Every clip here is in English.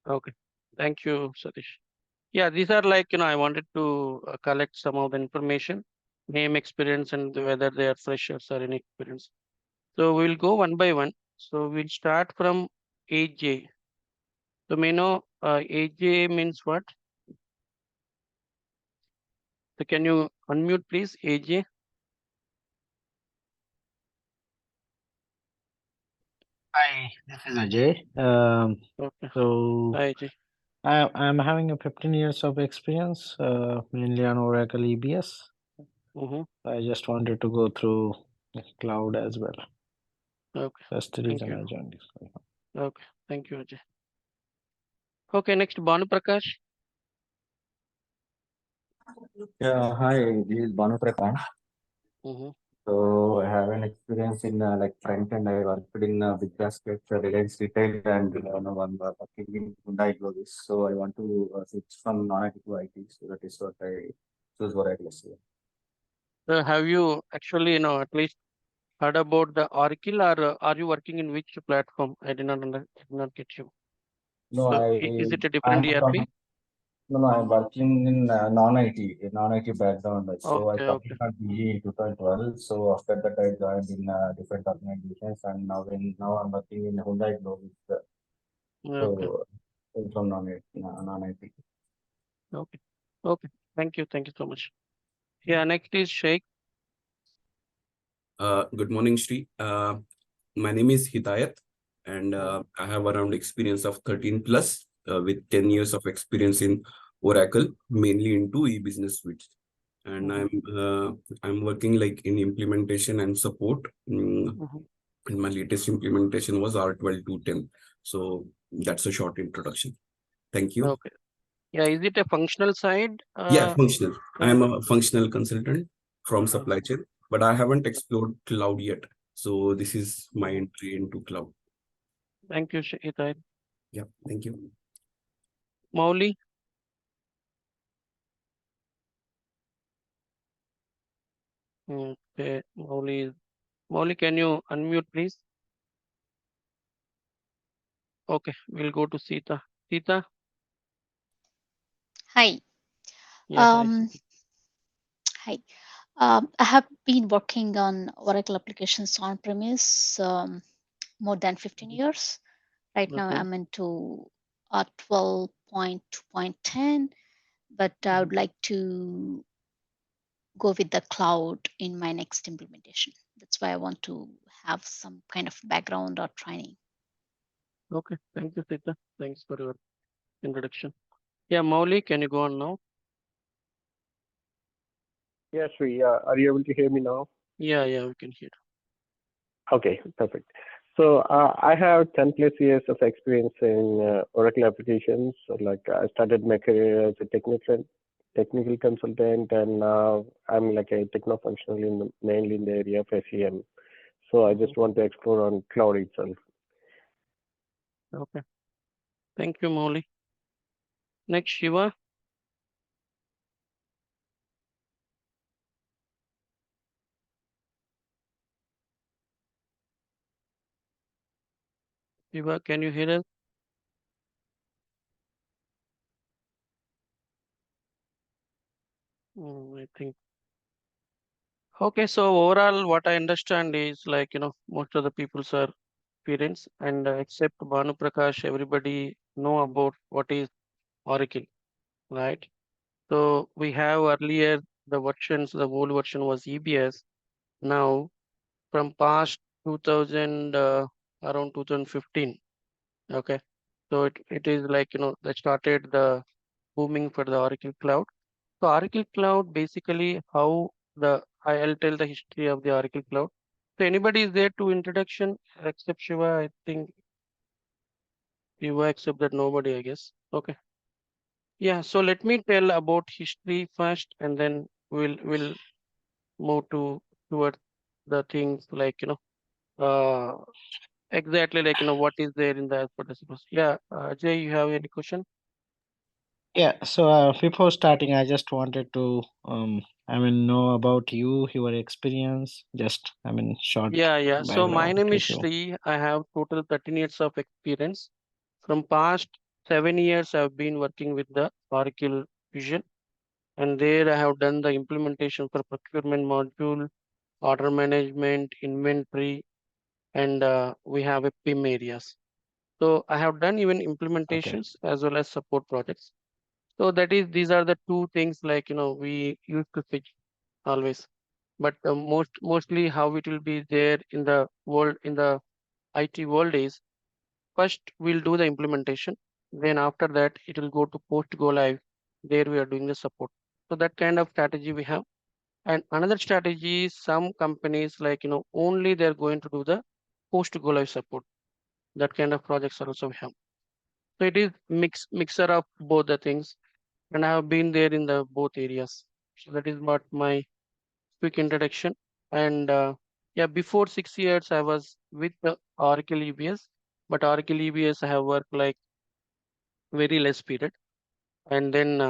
Okay. Thank you, Satish. Yeah, these are like, I wanted to collect some of the information, name, experience, and whether they are freshers or any experience. So we'll go one by one. So we'll start from AJ. So may know AJ means what? So can you unmute please, AJ? Hi, this is Ajay. Okay. So Hi, AJ. I'm having a 15 years of experience, mainly on Oracle EBS. Mm-hmm. I just wanted to go through cloud as well. Okay. That's the Thank reason you. I joined this. Okay. Thank you, Ajay. Okay, next Banu Prakash. Yeah, hi, this is Banu Prakash. Mm-hmm. So I have an experience in like front end. I worked in big basket, Reliance Retail, and now I'm working in Hyundai Globis. So I want to switch from non-IT to IT. So that is what I choose for IT. So have you actually, at least heard about the Oracle, or are you working in which platform? I did not get you. No, So is it a I'm different from ERP? no, I'm working in non-IT, non-IT background. So I Okay, okay, completed BE in 2012. So after that, I joined in different organizations, and now I'm working in Hyundai Globis. okay, So from non-IT. okay, okay. Thank you so much. Yeah, next is Sheikh. Good morning, Shri. My name is Hidayat, and I have around experience of 13 plus with 10 years of experience in Oracle, mainly into e-business suites. And I'm working like in implementation and support. And my latest implementation was R12 So that's a short introduction. Thank you. Okay. Yeah, is it a functional side? Yeah, functional. I am a functional consultant from Okay. supply chain, but I haven't explored cloud yet. So this is my entry into cloud. Thank you, Hidayat. Yeah, thank you. Mauli. Okay, Mauli, can you unmute, please? Okay, we'll go to Sita. Sita? Hi. Yeah, hi, Um, Sita. Hi. I have been working on Oracle applications on premise more than 15 years. Right now, Okay. I'm into 12.2.10, but I would like to go with the cloud in my next implementation. That's why I want to have some kind of background or training. Okay, thank you, Sita. Thanks for your introduction. Yeah, Mauli, can you go on now? Yes, are you able to hear me now? Yeah, we can hear. Okay, perfect. So I have 10 plus years of experience in Oracle applications. So, like I started my career as a technical consultant, and now I'm like a techno-functional mainly in the area of SCM. So I just want to explore on cloud itself. Okay. Thank you, Mauli. Next, Shiva. Shiva, can you hear us? I think. Okay, so overall, what I understand is like, most of the people's are parents, and except Banu Prakash, everybody know about what is Oracle, right? So we have earlier the versions, the old version was EBS. Now, from past 2000, around 2015, okay. So it is like, that started the booming for the Oracle Cloud. So Oracle Cloud, basically I'll tell the history of the Oracle Cloud. So anybody is there to introduction except Shiva? I think Shiva, except that nobody, I guess. Okay. Yeah. So let me tell about history first, and then we'll move towards the things like, uh, exactly like, what is there in the as per the syllabus. Yeah. Jay, you have any question? Yeah, so before starting, I just wanted to, know about you, your experience, just, short Yeah. So my background, name is if you. Shri. I have total 13 years of experience. From past 7 years I've been working with the Oracle Fusion, and there I have done the implementation for procurement module, order management, inventory, and we have a PIM areas. So I have done even Okay. implementations as well as support projects. So these are the two things like we used to switch always. But mostly how it will be there in the world in the IT world is first we'll do the implementation, then after that it will go to post go live. There we are doing the support. So that kind of strategy we have. And another strategy is some companies like only they're going to do the post go live support. That kind of projects also we have. So it is mixer of both the things, and I have been there in the both areas. So that is what my quick introduction. And yeah, before 6 years I was with the Oracle EBS, but Oracle EBS I have worked like very less period. And then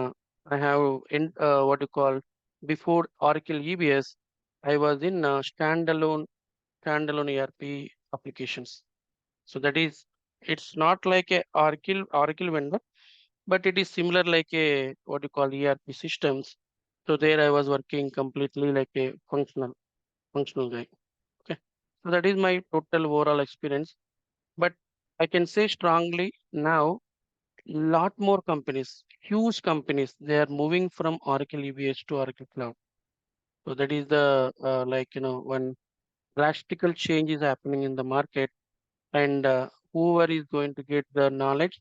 I have in what you call before Oracle EBS, I was in standalone ERP applications. So that is it's not like a Oracle vendor, but it is similar like a what you call ERP systems. So there I was working completely like a functional guy. Okay. So that is my total overall experience. But I can say strongly now, lot more companies, huge companies, they are moving from Oracle EBS to Oracle Cloud. So that is the one drastical change is happening in the market, and whoever is going to get the knowledge,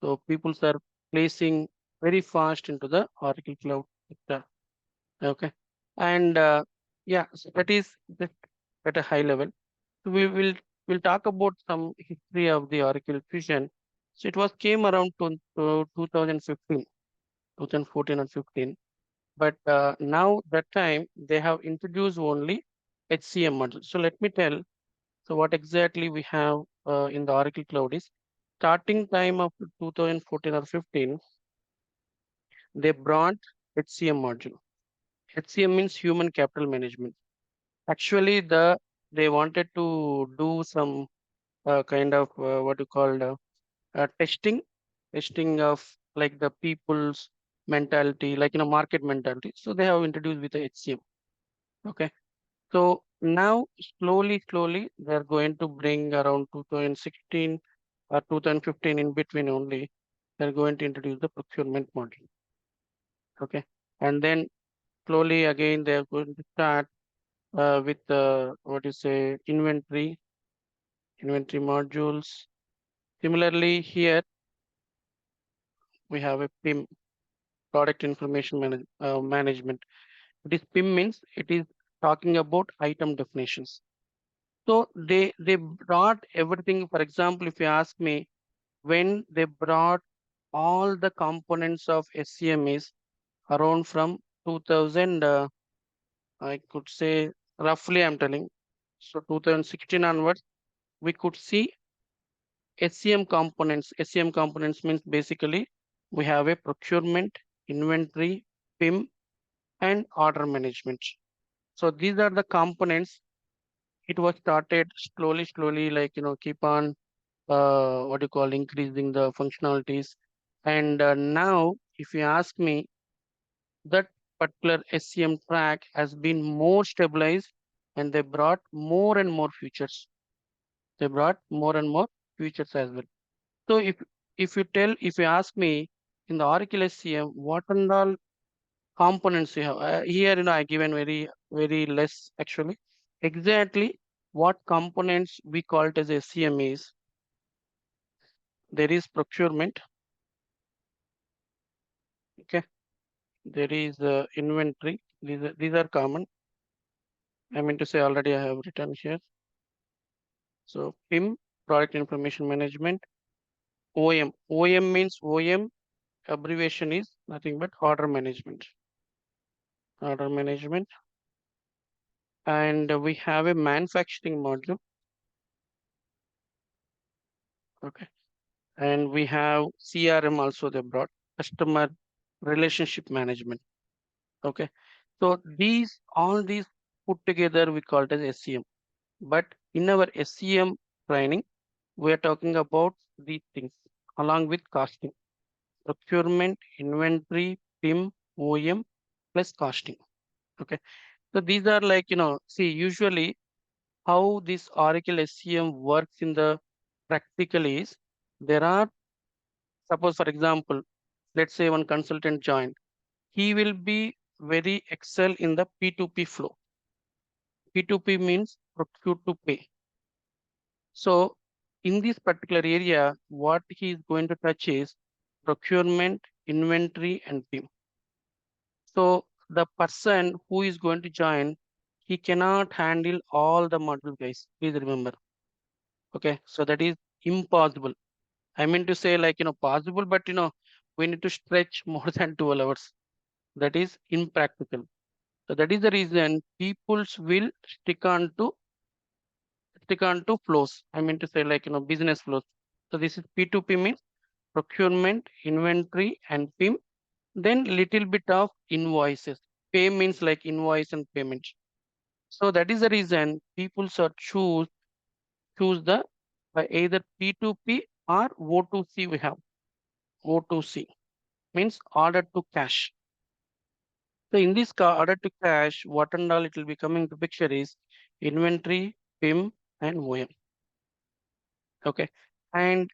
so people are placing very fast into the Oracle Cloud sector. Okay, and yeah, so that is just at a high level. So we'll talk about some history of the Oracle Fusion. So it was came around 2015, 2014 and 15. But now that time they have introduced only HCM module. So let me tell. So what exactly we have in the Oracle Cloud is starting time of 2014 or 15, they brought HCM module. HCM means human capital management. Actually, they wanted to do some kind of what you call testing of like the people's mentality, like market mentality. So they have introduced with the HCM. Okay. So now slowly they're going to bring around 2016 or 2015 in between only. They're going to introduce the procurement module. Okay. And then slowly again they're going to start with what you say inventory modules. Similarly here we have a PIM, product information management. This PIM means it is talking about item definitions. So they brought everything. For example, if you ask me, when they brought all the components of SCM is around from 2000, I could say roughly I'm telling. So 2016 onwards, we could see SCM components. SCM components means basically we have a procurement, inventory, PIM, and order management. So these are the components. It was started slowly, like keep on what you call increasing the functionalities. And now, if you ask me, that particular SCM track has been more stabilized, and they brought more and more features. They brought more and more features as well. So if you ask me in the Oracle SCM, what and all components you have here, I given very less actually. Exactly what components we call it as SCM is there is procurement. Okay, there is inventory. These are common. I mean to say already I have written here. So PIM, product information management. OM means OM abbreviation is nothing but order management. Order management. And we have a manufacturing module. Okay. And we have CRM also they brought, customer relationship management. Okay. So all these put together we call it as SCM. But in our SCM training, we are talking about these things. along with costing. Procurement, inventory, PIM, OEM plus costing. Okay. So these are like, see, usually how this Oracle SCM works in the practical is there are, suppose for example, let's say one consultant joined, he will be very excel in the P2P flow. P2P means procure to pay. So in this particular area, what he is going to touch is procurement, inventory, and PIM. So the person who is going to join, he cannot handle all the module, guys. Please remember. Okay, so that is impossible. I mean to say, like, possible, but we need to stretch more than 12 hours. That is impractical. So that is the reason peoples will stick on to flows. I mean to say, like, business flows. So this is P2P means procurement, inventory, and PIM. Then little bit of invoices. Pay means like invoice and payment. So that is the reason people should choose the either P2P or O2C. We have O2C means order to cash. So in this order to cash, what and all it will be coming to picture is inventory, PIM, and OM. Okay, and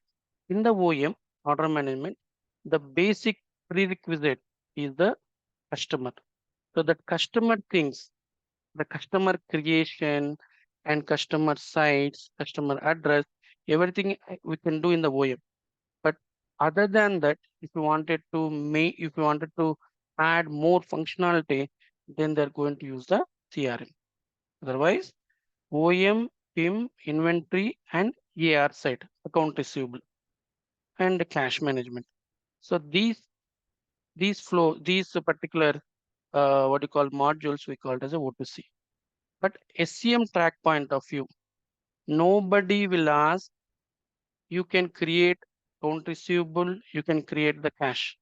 in the OM order management, the basic prerequisite is the customer. So the customer things, the customer creation and customer sites, customer address, everything we can do in the OM. But other than that, if you wanted to add more functionality, then they're going to use the CRM. Otherwise, OM, PIM, inventory, and AR side, account receivable, and cash management. So these particular what you call modules, we call it as a O2C. But SCM track point of view, nobody will ask, you can create account receivable, you can create the cash.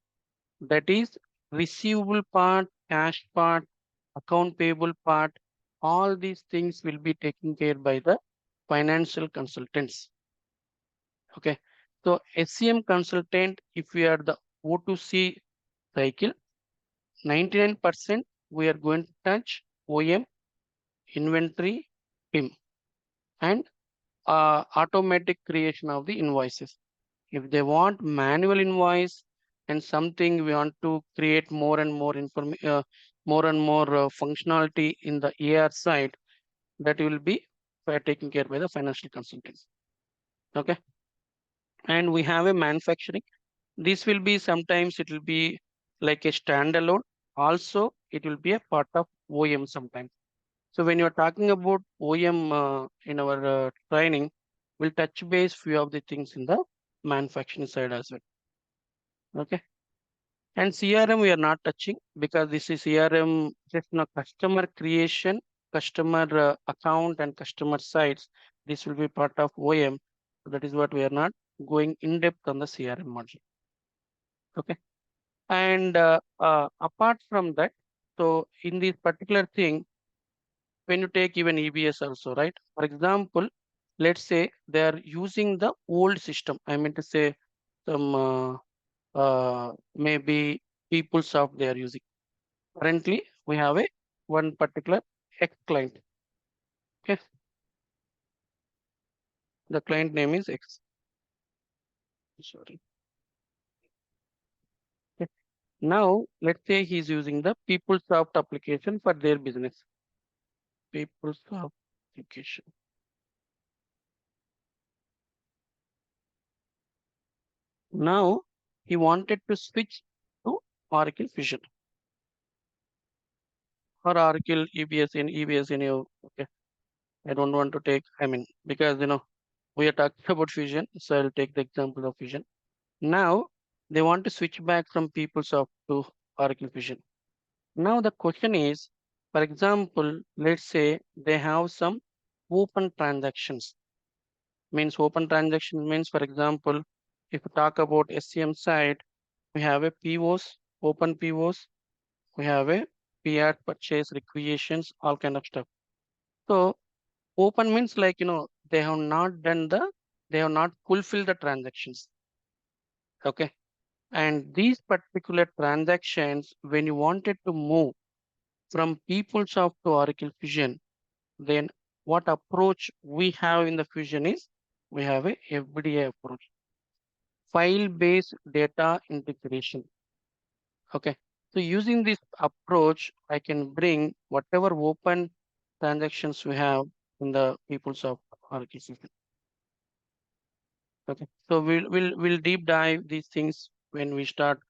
That is receivable part, cash part, account payable part, all these things will be taken care by the financial consultants. Okay. So SCM consultant, if we are the O2C cycle, 99% we are going to touch OM, inventory, PIM, and automatic creation of the invoices. If they want manual invoice and something we want to create more and more functionality in the AR side, that will be taken care by the financial consultants. Okay. And we have a manufacturing. This will be sometimes it will be like a standalone. Also, it will be a part of OEM sometimes. So when you're talking about OEM in our training, we'll touch base few of the things in the manufacturing side as well. Okay. And CRM we are not touching because this is CRM just customer creation, customer account and customer sites. This will be part of OEM. So that is what we are not going in depth on the CRM module. Okay. And apart from that, so in this particular thing, when you take even EBS also, right? For example, let's say they are using the old system. I mean to say some maybe PeopleSoft they are using. Currently, we have a one particular X client. Okay. The client name is X. Sorry. Okay. Now, let's say he's using the PeopleSoft application for their business. PeopleSoft application. Now, he wanted to switch to Oracle Fusion or Oracle EBS in EBS in you. Okay. I don't want to take, I mean, because we are talking about Fusion, so I'll take the example of Fusion. Now they want to switch back from PeopleSoft to Oracle Fusion. Now the question is, for example, let's say they have some open transactions. Means open transaction means, for example, if you talk about SCM side, we have a POs, open POs, we have a PR purchase requisitions, all kind of stuff. So open means like they have not fulfilled the transactions. Okay. And these particular transactions, when you wanted to move from PeopleSoft to Oracle Fusion, then what approach we have in the Fusion is we have a FBDA approach, file-based data integration. Okay. So using this approach, I can bring whatever open transactions we have in the PeopleSoft Oracle Fusion. Okay. So we'll deep dive these things when we start.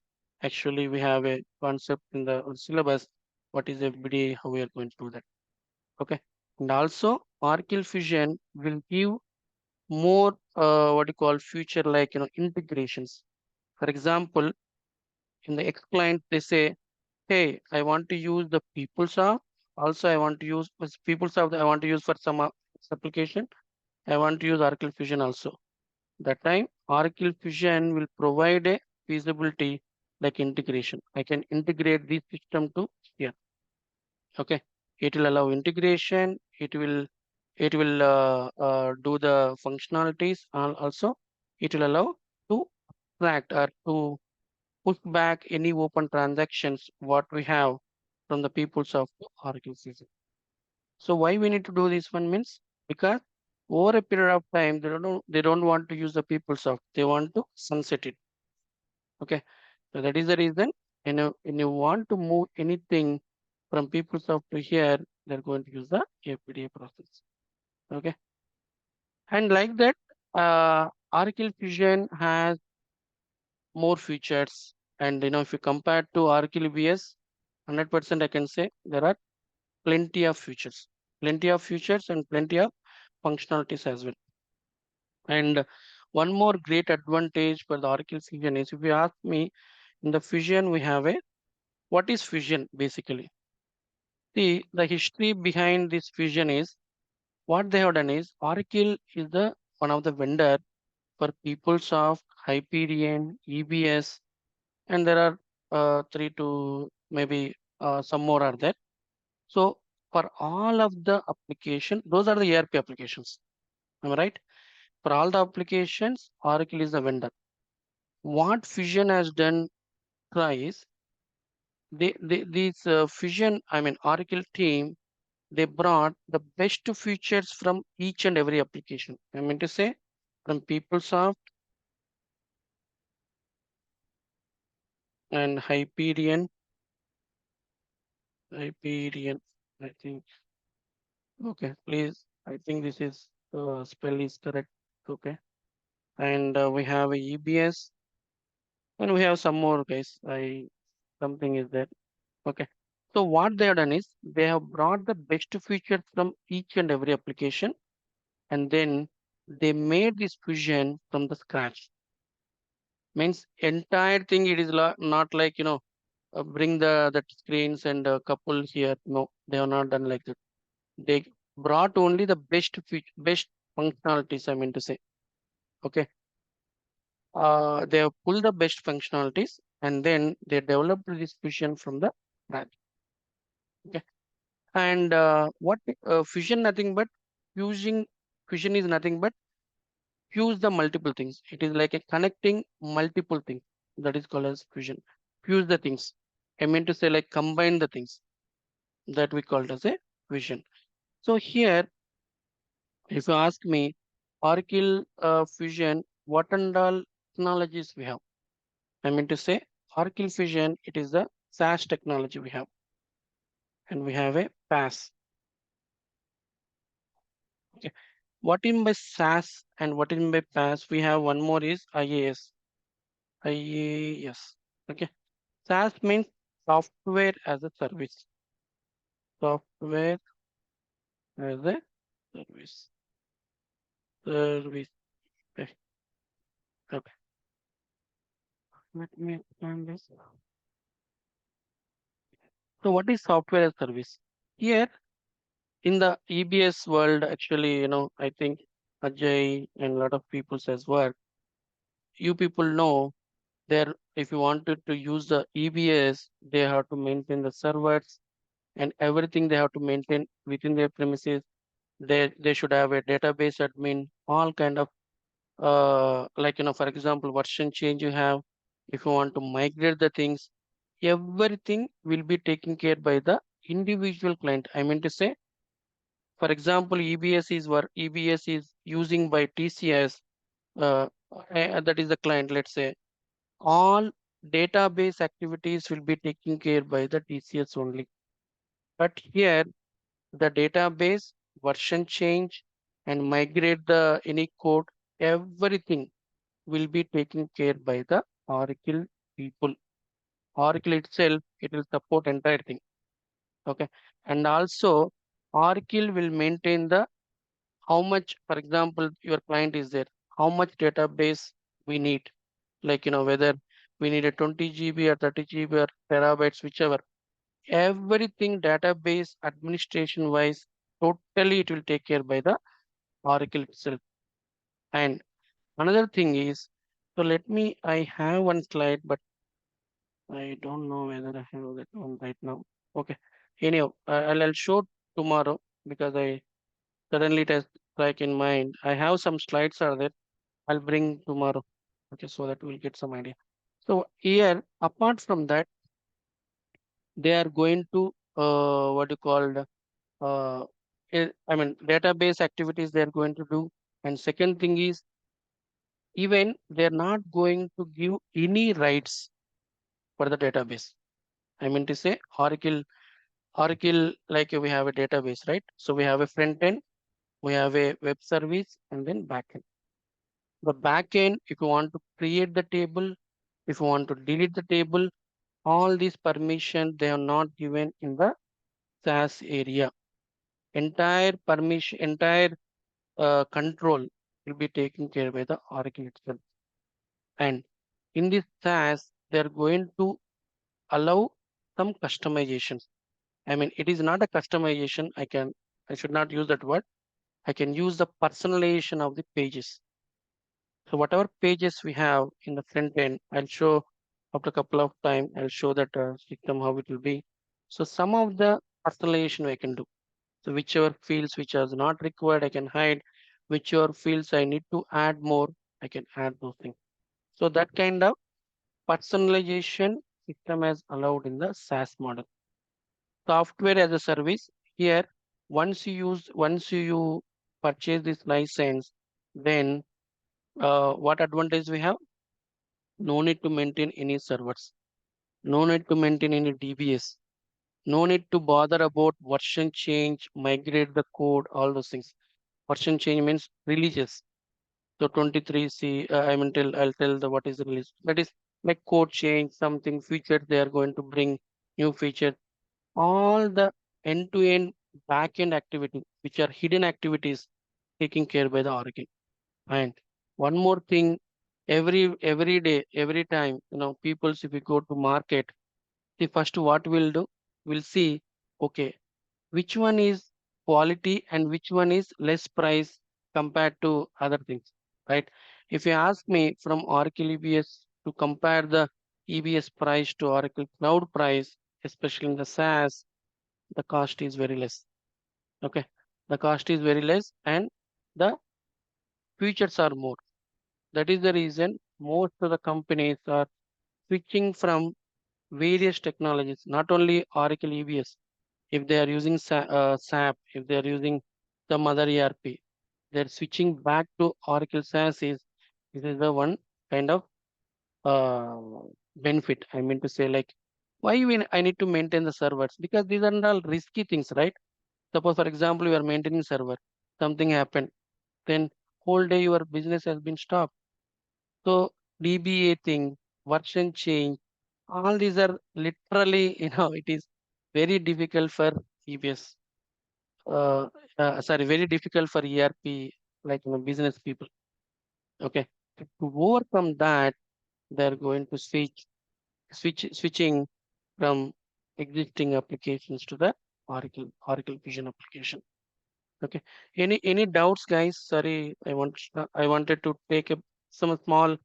Actually, we have a concept in the syllabus. What is FBDA? How we are going to do that? Okay. And also, Oracle Fusion will give more what you call future like integrations. For example, in the X client, they say, hey, I want to use the PeopleSoft. Also, I want to use PeopleSoft. I want to use for some application. I want to use Oracle Fusion also. That time, Oracle Fusion will provide a feasibility like integration. I can integrate this system to here. Okay, it will allow integration. It will do the functionalities, and also it will allow to track or to push back any open transactions what we have from the PeopleSoft to Oracle Fusion. So why we need to do this one means because over a period of time they don't want to use the PeopleSoft. They want to sunset it. Okay, so that is the reason. When you want to move anything from PeopleSoft to here, they're going to use the APDA process. Okay, and like that, Oracle Fusion has more features. And if you compare to Oracle VS, 100% I can say there are plenty of features, and plenty of functionalities as well. And one more great advantage for the Oracle Fusion is if you ask me, in the Fusion we have a what is Fusion basically? See, the history behind this Fusion is what they have done is Oracle is the one of the vendor for PeopleSoft, Hyperion, EBS, and there are three to maybe some more are there. So for all of the application, those are the ERP applications. Am I right? For all the applications, Oracle is the vendor. What Fusion has done is these Fusion, I mean Oracle team, they brought the best features from each and every application. I mean to say from PeopleSoft and Hyperion, I think. Okay, please. I think this is spell is correct. Okay, and we have a EBS, and we have some more guys. Something is there. Okay. So what they have done is they have brought the best features from each and every application, and then they made this fusion from the scratch. Means entire thing it is not like bring the screens and couple here. No, they have not done like that. They brought only the best functionalities. I mean to say, okay. They have pulled the best functionalities and then they developed this fusion from the scratch. Okay. And what fusion nothing but fusing fusion is nothing but fuse the multiple things. It is like a connecting multiple things that is called as fusion. Fuse the things. I mean to say like combine the things that we called as a fusion. So here, if you ask me, Oracle Fusion, what and all technologies we have? I mean to say, Oracle Fusion, it is the SaaS technology we have, and we have a PaaS. Okay. What in by SaaS and what in by PaaS? We have one more is IaaS. IaaS. Okay. SaaS means software as a service. Software as a service. Service. Okay. Okay. Let me explain this. So what is software as a service? Here in the EBS world, actually, I think Ajay and a lot of people says work. You people know there if you wanted to use the EBS, they have to maintain the servers and everything they have to maintain within their premises. They should have a database admin, all kind of like, for example, version change you have, if you want to migrate the things, everything will be taken care by the individual client. I mean to say, for example, EBS is using by TCS, that is the client, let's say, all database activities will be taken care by the TCS only. But here, the database version change and migrate the any code, everything will be taken care by the Oracle people. Oracle itself, it will support entire thing. Okay. And also Oracle will maintain the how much, for example, your client is there, how much database we need, like, whether we need a 20 GB or 30 GB or terabytes, whichever, everything database administration wise, totally it will take care by the Oracle itself. And another thing is, so let me, I have one slide, but I don't know whether I have that one right now. Okay. Anyhow, I'll show tomorrow because I suddenly it has like in mind. I have some slides are there. I'll bring tomorrow. Okay, so that we'll get some idea. So here, apart from that, they are going to what you called I mean database activities they are going to do. And second thing is, even they're not going to give any rights for the database. I mean to say, Oracle, like we have a database, right? So we have a front end, we have a web service, and then backend. The backend, if you want to create the table, if you want to delete the table, all these permission they are not given in the SaaS area. Entire permission, entire control will be taken care by the Oracle itself. And in this SaaS, they are going to allow some customizations. I mean, it is not a customization. I should not use that word. I can use the personalization of the pages. So whatever pages we have in the front end, I'll show after a couple of time, I'll show that system how it will be. So some of the personalization I can do. So whichever fields which are not required, I can hide. Whichever fields I need to add more, I can add those things. So that kind of personalization system has allowed in the SaaS model. Software as a service, here, once you purchase this license, then what advantage we have? No need to maintain any servers, no need to maintain any DBS, no need to bother about version change, migrate the code, all those things. Version change means releases. So 23C, I'll tell the what is the release. That is like code change, something feature they are going to bring, new feature. All the end-to-end back-end activity, which are hidden activities, taken care by the Oracle. And one more thing, every day, every time, people, if we go to market, the first what we'll do, we'll see, okay, which one is quality and which one is less price compared to other things, right? If you ask me from Oracle EBS to compare the EBS price to Oracle Cloud price, especially in the SaaS, the cost is very less. Okay, the cost is very less and the features are more. That is the reason most of the companies are switching from various technologies, not only Oracle EBS. If they are using SAP, if they are using some other ERP, they're switching back to Oracle SaaS. This is the one kind of benefit. I mean to say, like, why I need to maintain the servers? Because these are all risky things, right? Suppose, for example, you are maintaining server, something happened, then whole day your business has been stopped. So DBA thing, version change, all these are literally, it is very difficult for EBS. Sorry, very difficult for ERP, like business people. Okay, to overcome that, they're going to switching from existing applications to the Oracle Fusion application. Okay. Any doubts, guys? Sorry, I wanted to take some small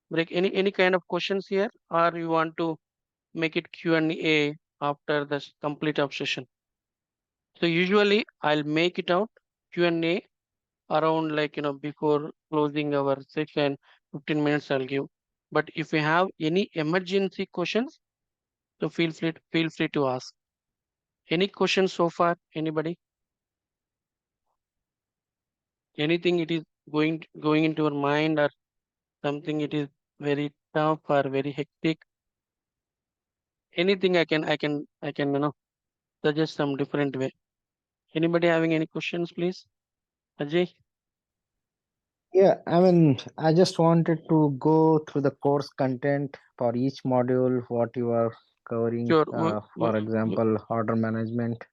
break. Any kind of questions here, or you want to make it Q&A after the complete of session? So usually I'll make it out Q&A around like, before closing our session, 15 minutes I'll give. But if you have any emergency questions, so feel free to ask. Any questions so far? Anybody? Anything it is going into your mind, or something it is very tough or very hectic? Anything I can suggest some different way. Anybody having any questions, please? Ajay? Yeah, I mean, I just wanted to go through the course content for each module, what you are covering, Sure. for example, order management.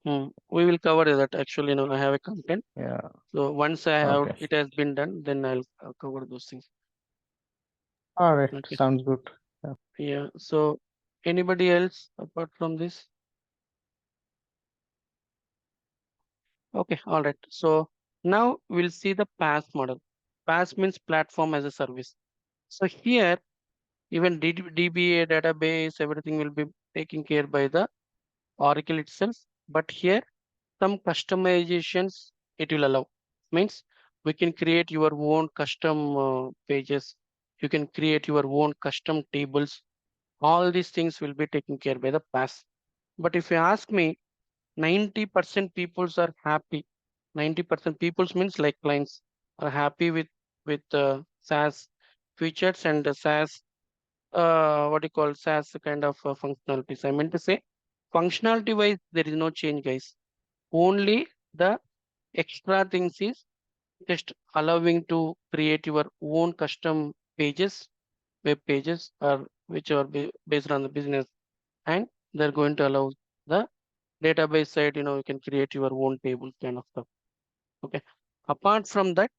We will cover that. Actually, I have a content. Yeah, So once I have okay. it has been done, then I'll cover those things. All right, Okay. sounds good. Yeah. Yeah. So anybody else apart from this? Okay. All right. So now we'll see the PaaS model. PaaS means platform as a service. So here, even DBA database, everything will be taken care by the Oracle itself. But here, some customizations it will allow. Means we can create your own custom pages. You can create your own custom tables. All these things will be taken care by the PaaS. But if you ask me, 90% peoples are happy. 90% peoples means like clients are happy with SaaS features and the SaaS what you call SaaS kind of functionalities. I meant to say functionality wise there is no change, guys. Only the extra things is just allowing to create your own custom pages, web pages, or which are based on the business, and they're going to allow the database side, you can create your own tables kind of stuff. Okay. Apart from that,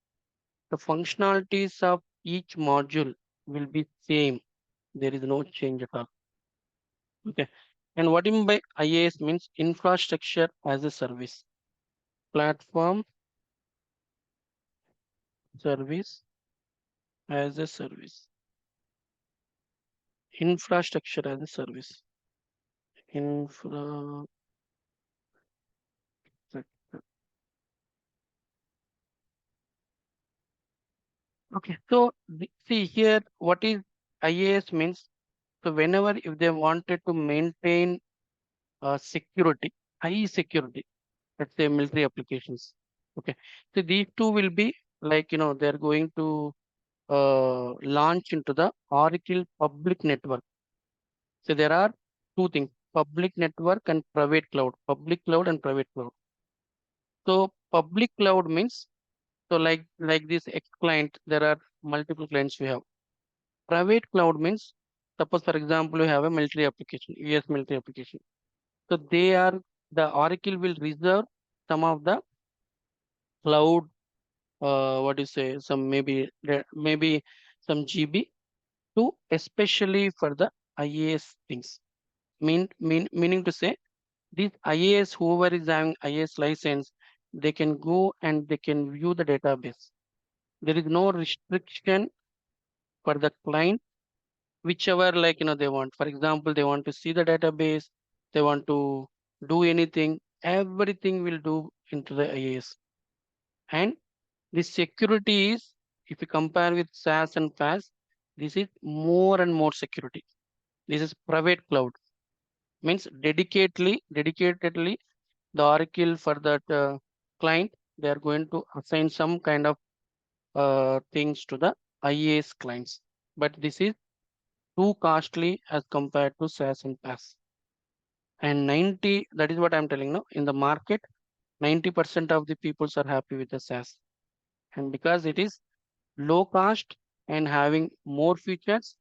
the functionalities of each module will be same. There is no change at all. Okay. And what do you mean by IaaS means infrastructure as a service, platform service as a service, infrastructure as a service, infra. Okay. So see here, what is IaaS means? So whenever if they wanted to maintain security, high security, let's say military applications. Okay. So these two will be like, they're going to launch into the Oracle public network. So there are two things, public network and private cloud, public cloud and private cloud. So public cloud means, so like this X client, there are multiple clients we have. Private cloud means, suppose for example, you have a military application, US military application. So the Oracle will reserve some of the cloud, what do you say, some maybe some GB to especially for the IAS things. Meaning to say, these IAS, whoever is having IAS license, they can go and they can view the database. There is no restriction for the client, whichever like they want. For example, they want to see the database, they want to do anything, everything will do into the IAS. And the security is, if you compare with SaaS and PaaS, this is more and more security. This is private cloud, means dedicatedly the Oracle for that client, they are going to assign some kind of things to the IAS clients. But this is too costly as compared to SaaS and PaaS. And 90, that is what I'm telling now, in the market, 90% of the peoples are happy with the SaaS. And because it is low cost and having more features,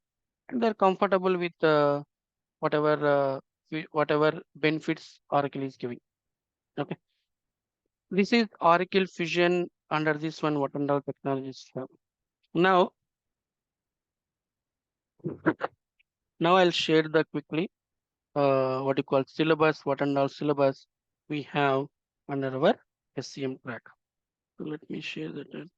and they're comfortable with whatever whatever benefits Oracle is giving. Okay. This is Oracle Fusion under this one, what and all technologies have. Now, now I'll share the quickly what you call syllabus, what and all syllabus we have under our SCM track. So let me share that.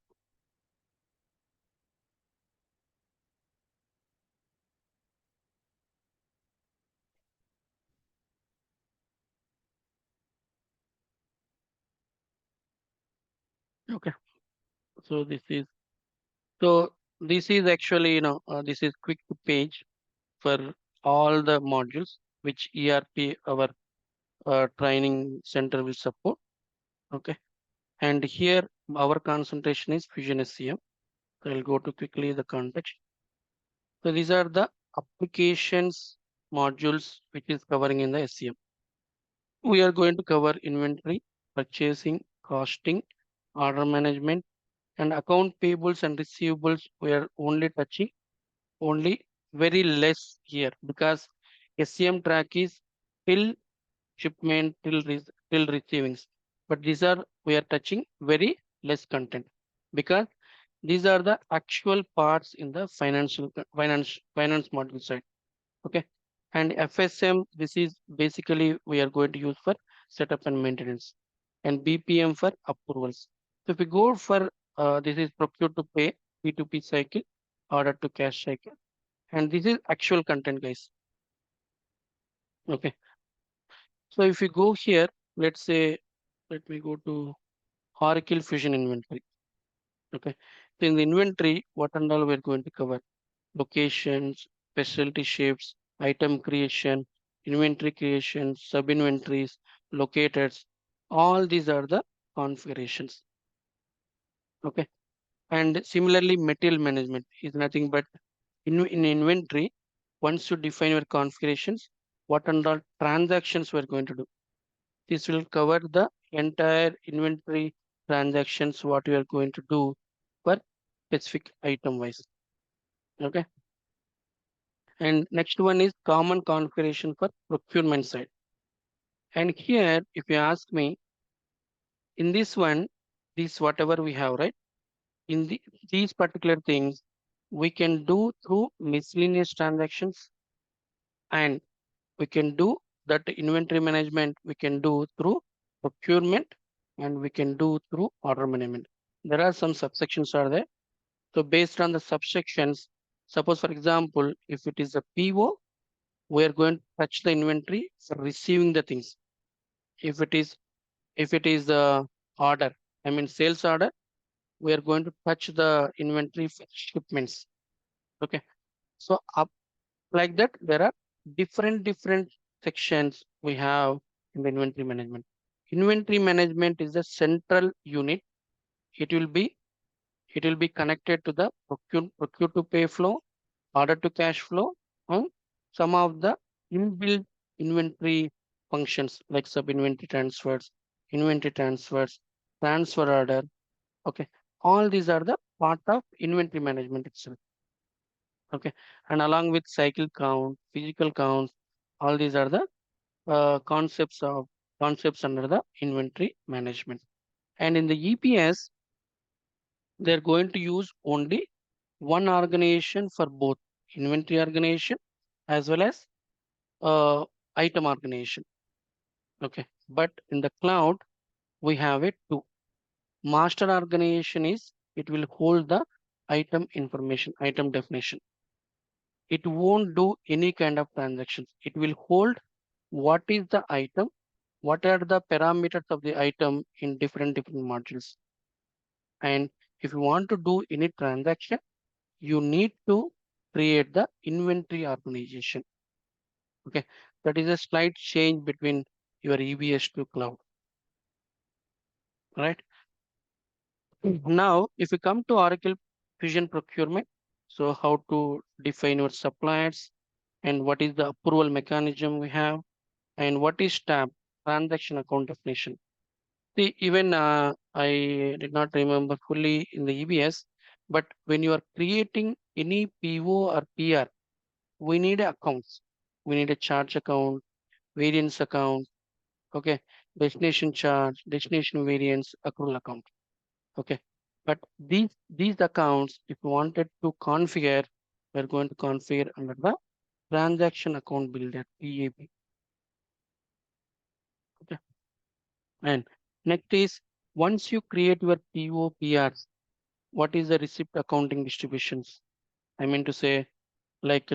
Okay. So this is actually, this is quick page for all the modules which ERP our training center will support. Okay. And here our concentration is Fusion SCM. So I'll go to quickly the context. So these are the applications modules which is covering in the SCM. We are going to cover inventory, purchasing, costing, order management, and account payables and receivables. We are only touching only very less here because SCM track is till shipment till receivings. But these are we are touching very less content because these are the actual parts in the finance module side. Okay. And FSM, this is basically we are going to use for setup and maintenance, and BPM for approvals. So if we go for this is procure to pay, P2P cycle, order to cash cycle, and this is actual content, guys. Okay. So if we go here, let's say, let me go to Oracle Fusion Inventory. Okay. So in the inventory, what and all we're going to cover? Locations, specialty shifts, item creation, inventory creation, sub inventories, locators. All these are the configurations. Okay. And similarly, material management is nothing but in inventory. Once you define your configurations, what and all transactions we're going to do. This will cover the entire inventory transactions, what we are going to do for specific item wise. Okay. And next one is common configuration for procurement side. And here, if you ask me, in this one, this whatever we have, right? In these particular things, we can do through miscellaneous transactions, and we can do that inventory management, we can do through procurement, and we can do through order management. There are some subsections are there. So based on the subsections, suppose for example, if it is a PO, we are going to touch the inventory for receiving the things. If it is the order, I mean sales order, we are going to touch the inventory for shipments. Okay. So up like that, there are different sections we have in the inventory management. Inventory management is the central unit. It will be connected to the procure to pay flow, order to cash flow, and some of the inbuilt inventory functions like sub inventory transfers, transfer order. Okay. All these are the part of inventory management itself. Okay. And along with cycle count, physical counts, all these are the concepts under the inventory management. And in the EPS, they're going to use only one organization for both inventory organization as well as item organization. Okay. But in the cloud, we have it two. Master organization is it will hold the item information, item definition. It won't do any kind of transactions. It will hold what is the item, what are the parameters of the item in different modules. And if you want to do any transaction, you need to create the inventory organization. Okay. That is a slight change between your EBS to cloud. Right. Now, if you come to Oracle Fusion Procurement, so how to define your suppliers and what is the approval mechanism we have and what is TAB, transaction account definition. See, even I did not remember fully in the EBS, but when you are creating any PO or PR, we need accounts. We need a charge account, variance account, okay, destination charge, destination variance, accrual account. Okay. But these accounts, if you wanted to configure, we're going to configure under the transaction account builder, TAB. Okay. And next is once you create your PO, PRs, what is the receipt accounting distributions? I mean to say, like,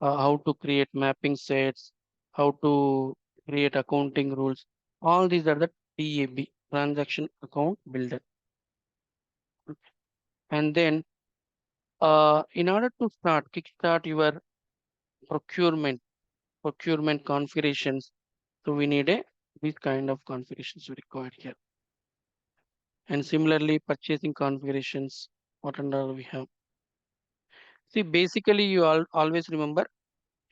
how to create mapping sets, how to create accounting rules. All these are the TAB, transaction account builder. And then in order to kickstart your procurement configurations, so we need this kind of configurations required here. And similarly, purchasing configurations, what and all we have. See, basically, you always remember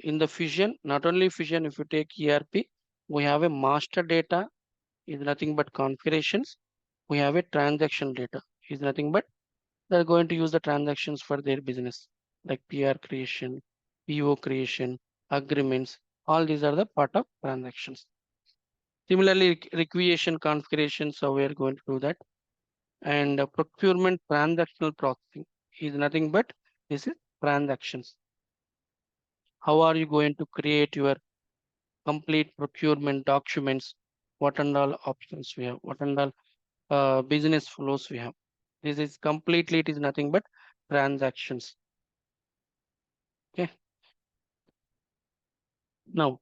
in the fusion, not only fusion, if you take ERP, we have a master data is nothing but configurations. We have a transaction data is nothing but they're going to use the transactions for their business, like PR creation, PO creation, agreements. All these are the part of transactions. Similarly, requisition configuration. So we are going to do that. And procurement transactional processing is nothing but this is transactions. How are you going to create your complete procurement documents? What and all options we have? What and all business flows we have? This is completely, it is nothing but transactions. Okay. Now,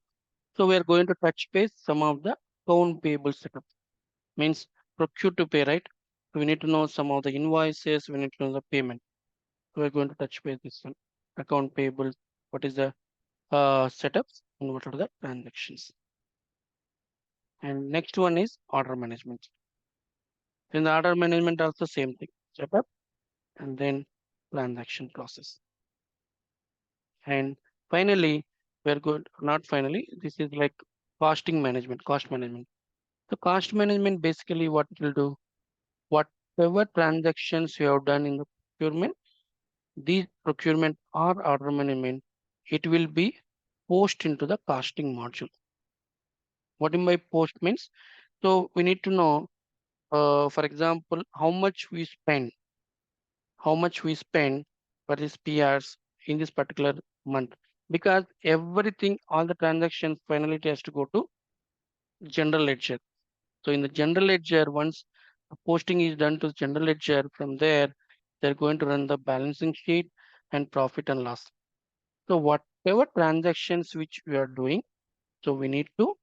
so we are going to touch base some of the account payable setup. Means procure to pay, right? So we need to know some of the invoices. We need to know the payment. So we're going to touch base this one. Account payable. What is the setups and what are the transactions? And next one is order management. In the order management, also same thing. Setup and then transaction process. And finally, we're good. Not finally. This is like costing management. Cost management. So cost management basically what it will do, whatever transactions you have done in the procurement, these procurement or order management, it will be post into the costing module. What in by post means? So we need to know, for example, how much we spend for this PRs in this particular month, because everything, all the transactions finally it has to go to general ledger. So in the general ledger, once the posting is done to general ledger, from there, they're going to run the balancing sheet and profit and loss. So whatever transactions which we are doing, so we need to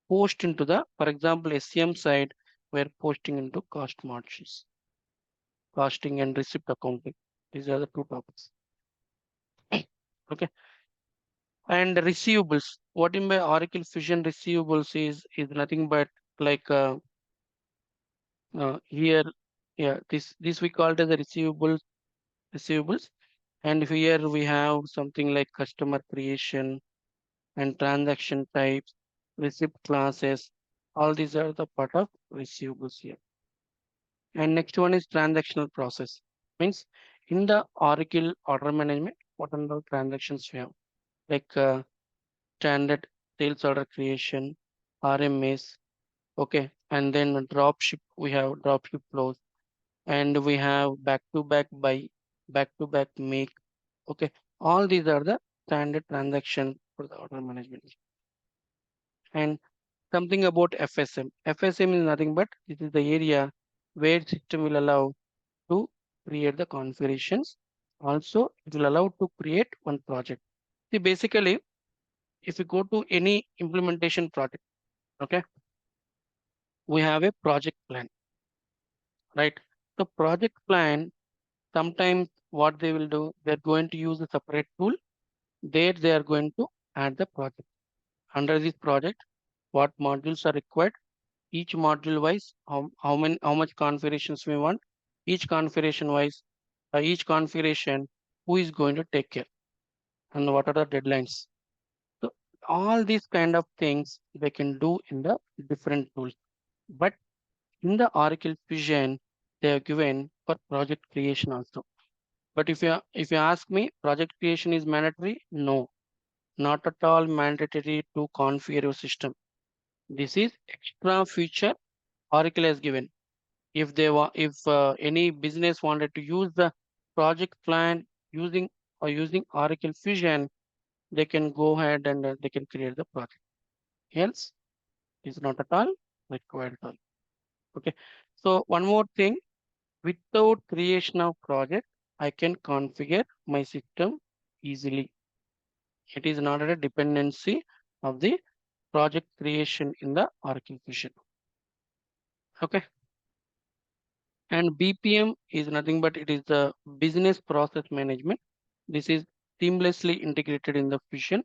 post into the, for example, SCM side, we're posting into cost margins, costing and receipt accounting. These are the two topics. Okay. And receivables. What in by Oracle Fusion receivables is nothing but like here, yeah, this we call it as a receivables, and here we have something like customer creation and transaction types, receipt classes. All these are the part of receivables here. And next one is transactional process. Means in the Oracle order management, what are the transactions we have? Like standard sales order creation, RMS, okay, and then dropship, we have dropship flows, and we have back to back buy, back to back make, okay. All these are the standard transaction for the order management. And something about FSM. FSM is nothing but this is the area where system will allow to create the configurations. Also, it will allow to create one project. See, basically, if you go to any implementation project, okay, we have a project plan, right? The project plan, sometimes what they will do, they're going to use a separate tool. There they are going to add the project. Under this project, what modules are required, each module wise, how much configurations we want, each configuration wise, each configuration, who is going to take care and what are the deadlines. So all these kind of things they can do in the different tools. But in the Oracle Fusion, they are given for project creation also. But if you ask me, project creation is mandatory? No, not at all mandatory to configure your system. This is extra feature Oracle has given. If any business wanted to use the project plan using Oracle Fusion, they can go ahead and they can create the project. Else, it's not at all required at all. Okay. So one more thing, without creation of project, I can configure my system easily. It is not a dependency of the project creation in the Oracle Fusion. Okay. And BPM is nothing but it is the business process management. This is seamlessly integrated in the Fusion.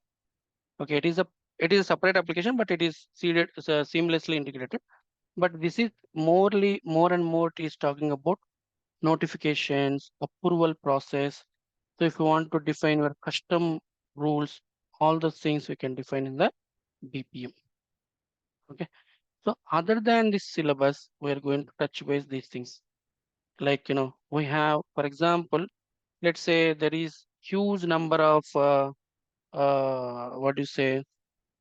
Okay, it is a separate application, but it is seamlessly integrated. But this is more and more it is talking about notifications, approval process. So if you want to define your custom rules, all those things we can define in the BPM. Okay. So other than this syllabus, we are going to touch base these things. Like, we have, for example, let's say there is huge number of what do you say,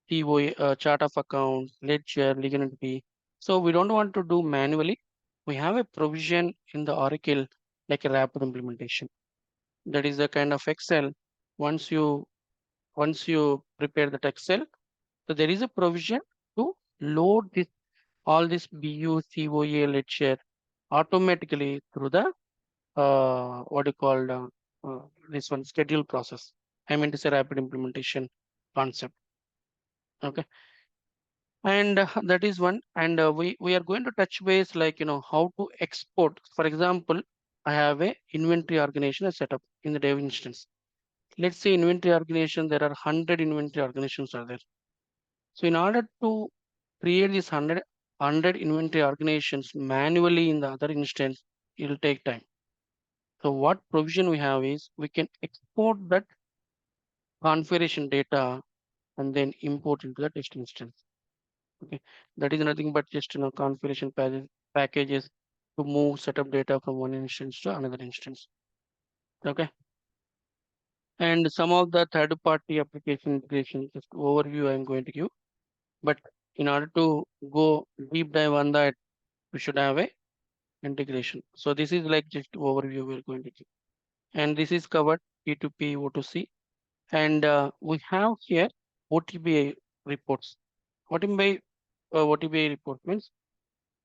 TOA, chart of accounts, ledger, legal entity. So we don't want to do manually. We have a provision in the Oracle like a rapid implementation. That is a kind of Excel. Once you prepare that Excel, so there is a provision to load this all this BU, COA, ledger automatically through the what you call this one schedule process. I mean to say rapid implementation concept. Okay. And that is one. And we are going to touch base like how to export. For example, I have a inventory organization set up in the dev instance. Let's say inventory organization, there are 100 inventory organizations are there. So in order to create this 100 inventory organizations manually in the other instance, it will take time. So what provision we have is we can export that configuration data and then import into the test instance. Okay, that is nothing but just configuration packages to move setup data from one instance to another instance. Okay, and some of the third-party application integration just overview I am going to give. But in order to go deep dive on that, we should have a integration. So this is like just overview we're going to give, and this is covered P2P, O2C, and we have here OTBI reports. OTBI report means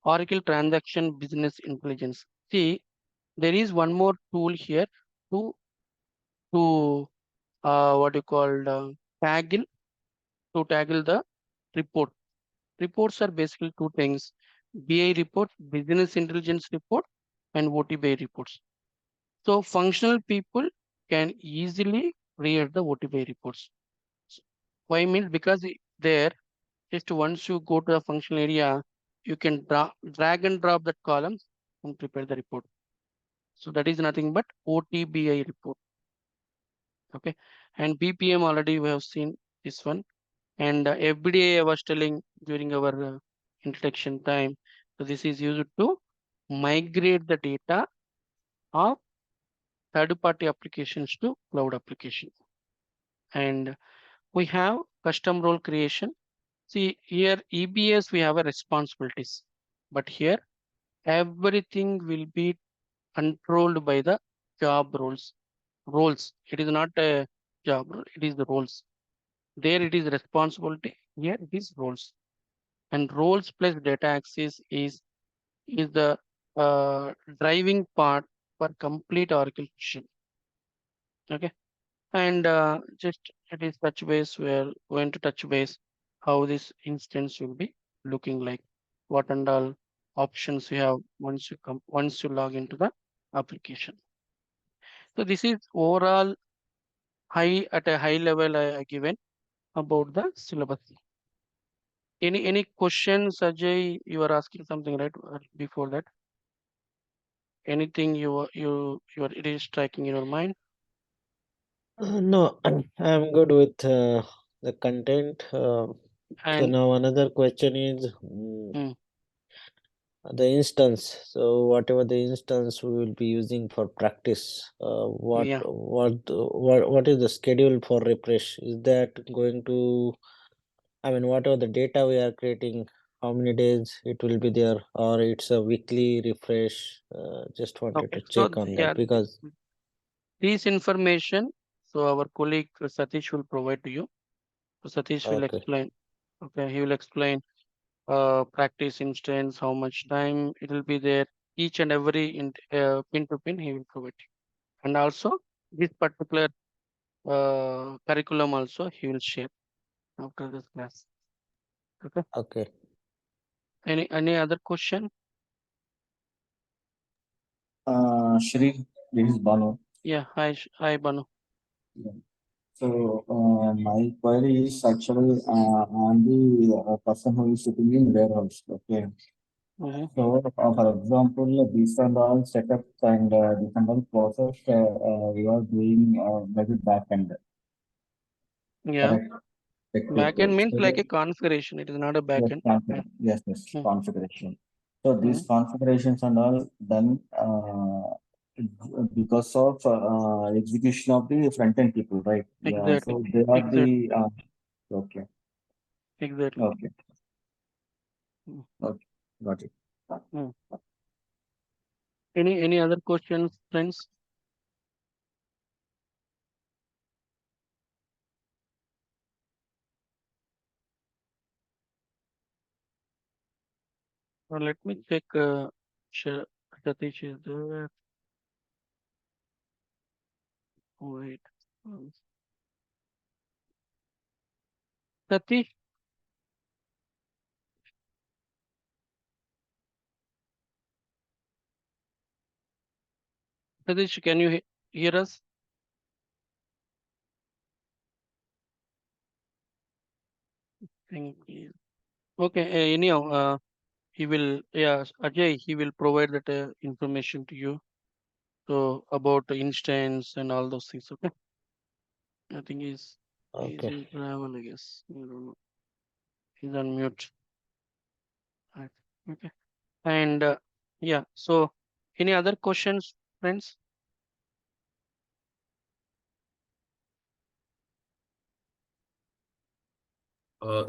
Oracle Transaction Business Intelligence. See, there is one more tool here to what you call taggle taggle the report. Reports are basically two things: BI report, Business Intelligence report, and OTBI reports. So functional people can easily create the OTBI reports. Why means because there just once you go to the functional area, you can drag and drop that columns and prepare the report. So that is nothing but OTBI report. Okay, and BPM already we have seen this one, and FBDA I was telling during our introduction time. So this is used to migrate the data of third-party applications to cloud application. And we have custom role creation. See here EBS we have a responsibilities, but here everything will be controlled by the job roles. It is not a job role, it is the roles. There it is responsibility, here it is roles. And roles plus data access is the driving part for complete Oracle Fusion. Okay, and just it is touch base. We're going to touch base how this instance will be looking like, what and all options you have once you log into the application. So this is overall at a high level I given about the syllabus. Any questions, Ajay? You are asking something, right? Before that, anything it is striking in your mind? No, I'm good with the content. So And now another question is Hmm. the instance. So whatever the instance we will be using for practice, Yeah. what is the schedule for refresh? Is that going to, I mean, whatever the data we are creating, how many days it will be there, or it's a weekly refresh? Just wanted Okay. to So check on yeah, that because this information. So our colleague Satish will provide to you. So Satish will okay, explain. Okay, he will explain practice instance, how much time it will be there, each and every pin to pin he will provide. And also this particular curriculum also he will share after this class. Okay. okay. Any other question? Shri, this is Banu. Yeah, hi Banu. Yeah. So, my query is actually on the person who is sitting in warehouse. Okay. So, for example, these are all setups and these are all process we are doing maybe back end. Yeah, Correct. backend means So, like a configuration. It is not a yes, backend. yes, Hmm. configuration. So these configurations and all done because of execution of the front end people, right? Yeah. Exactly. So they are Exactly. the okay, Exactly. okay, Hmm. okay, got it. Hmm. Any other questions, friends? Let me check. Satish is there. Wait. Satish, Satish, can you hear us? Thank you. Okay. Anyhow, he will. Yeah, Ajay. He will provide that information to you. So about the instance and all those things. Okay. I think he's Okay. in travel. I guess. I don't know. He's on mute. Right. Okay. And yeah. So any other questions, friends?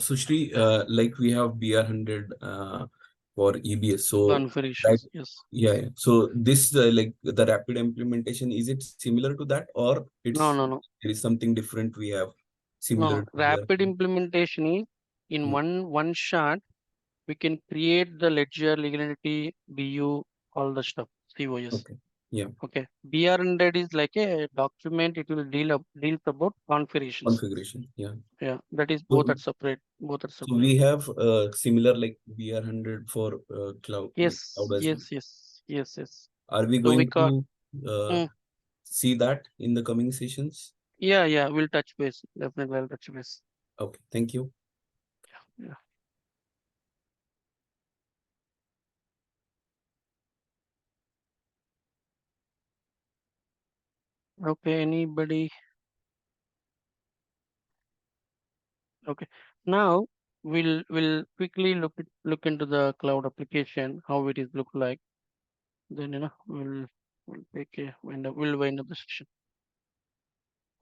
So Shri, like we have BR100 for EBS. So that, Configurations. Yes. yeah. So this like the rapid implementation, is it similar to that, or No. it's No. there is something different we have similar No. to Rapid BR100? implementation is in one shot. We can create the ledger, legal entity, BU, all the stuff. COS. Okay. Yeah. Okay. BR100 is like a document. It will deals about configurations. Configuration. Yeah. Yeah. That is So, both are separate. Both are so separate. we have similar like BR100 for cloud, like Yes. cloud as well. Yes. Yes. Yes. Yes. Are we So we going call. to see that in the coming sessions? Yeah. Yeah. We'll touch base. Definitely, I'll touch base. Okay. Thank you. Yeah. Okay. Anybody? Okay. Now we'll quickly look into the cloud application, how it is look like. Then we'll take a we'll wind up the session.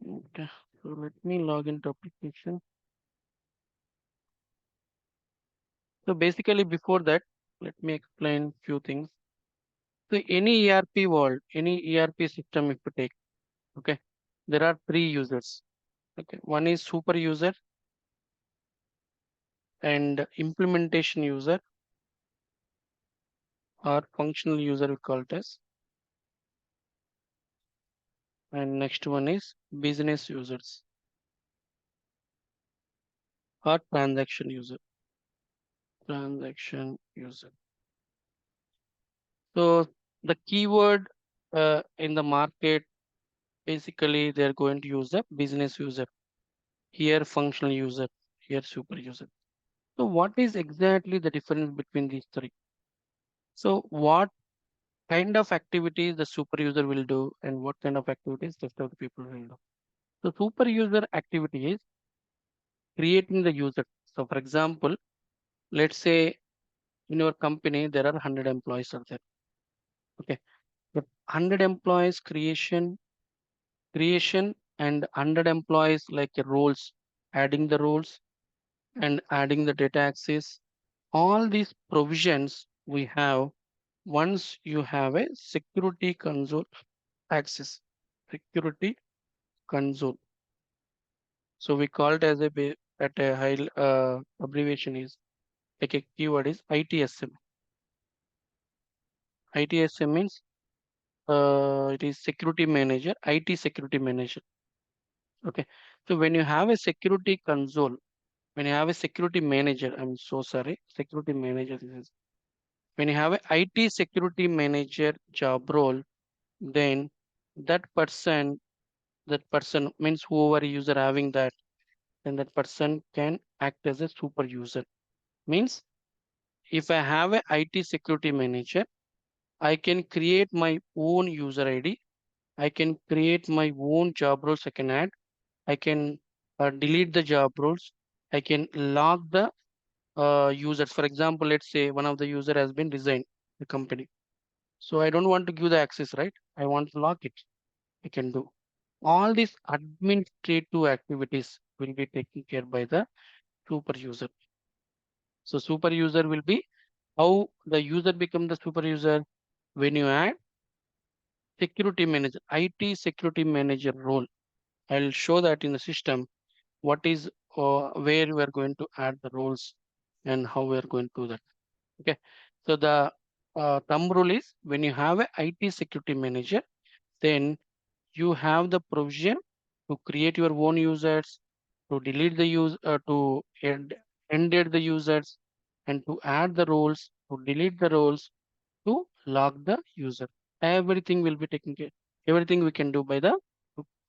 Okay. So let me log into application. So basically before that, let me explain few things. So any ERP world, any ERP system if you take, okay, there are three users. Okay. One is super user and implementation user or functional user we call it as. And next one is business users or transaction user. Transaction user. So the keyword in the market, basically they're going to use a business user. Here functional user, here super user. So what is exactly the difference between these three? So what kind of activities the super user will do and what kind of activities rest of the people will do? So super user activity is creating the user. So for example, let's say in your company there are 100 employees are there. Okay, but 100 employees creation and 100 employees like roles, adding the roles and adding the data access. All these provisions we have once you have a security console access. Security console. So we call it as at a high abbreviation is like a keyword is ITSM. ITSM means it is security manager, IT security manager. Okay. So when you have a security console, when you have a security manager, I'm so sorry, security manager. This is When you have a IT security manager job role, then that person means whoever user having that, then that person can act as a super user. Means if I have a IT security manager, I can create my own user ID. I can create my own job roles I can add. I can delete the job roles. I can log the users. For example, let's say one of the user has been resigned the company. So I don't want to give the access, right? I want to lock it. I can do. All these administrative activities will be taken care by the super user. So super user will be how the user become the super user when you add security manager, IT security manager role. I'll show that in the system. What is where we are going to add the roles and how we are going to do that. Okay. So the thumb rule is when you have a IT security manager, then you have the provision to create your own users, to delete the to ended the users, and to add the roles, to delete the roles, to log the user. Everything will be taken care. Everything we can do by the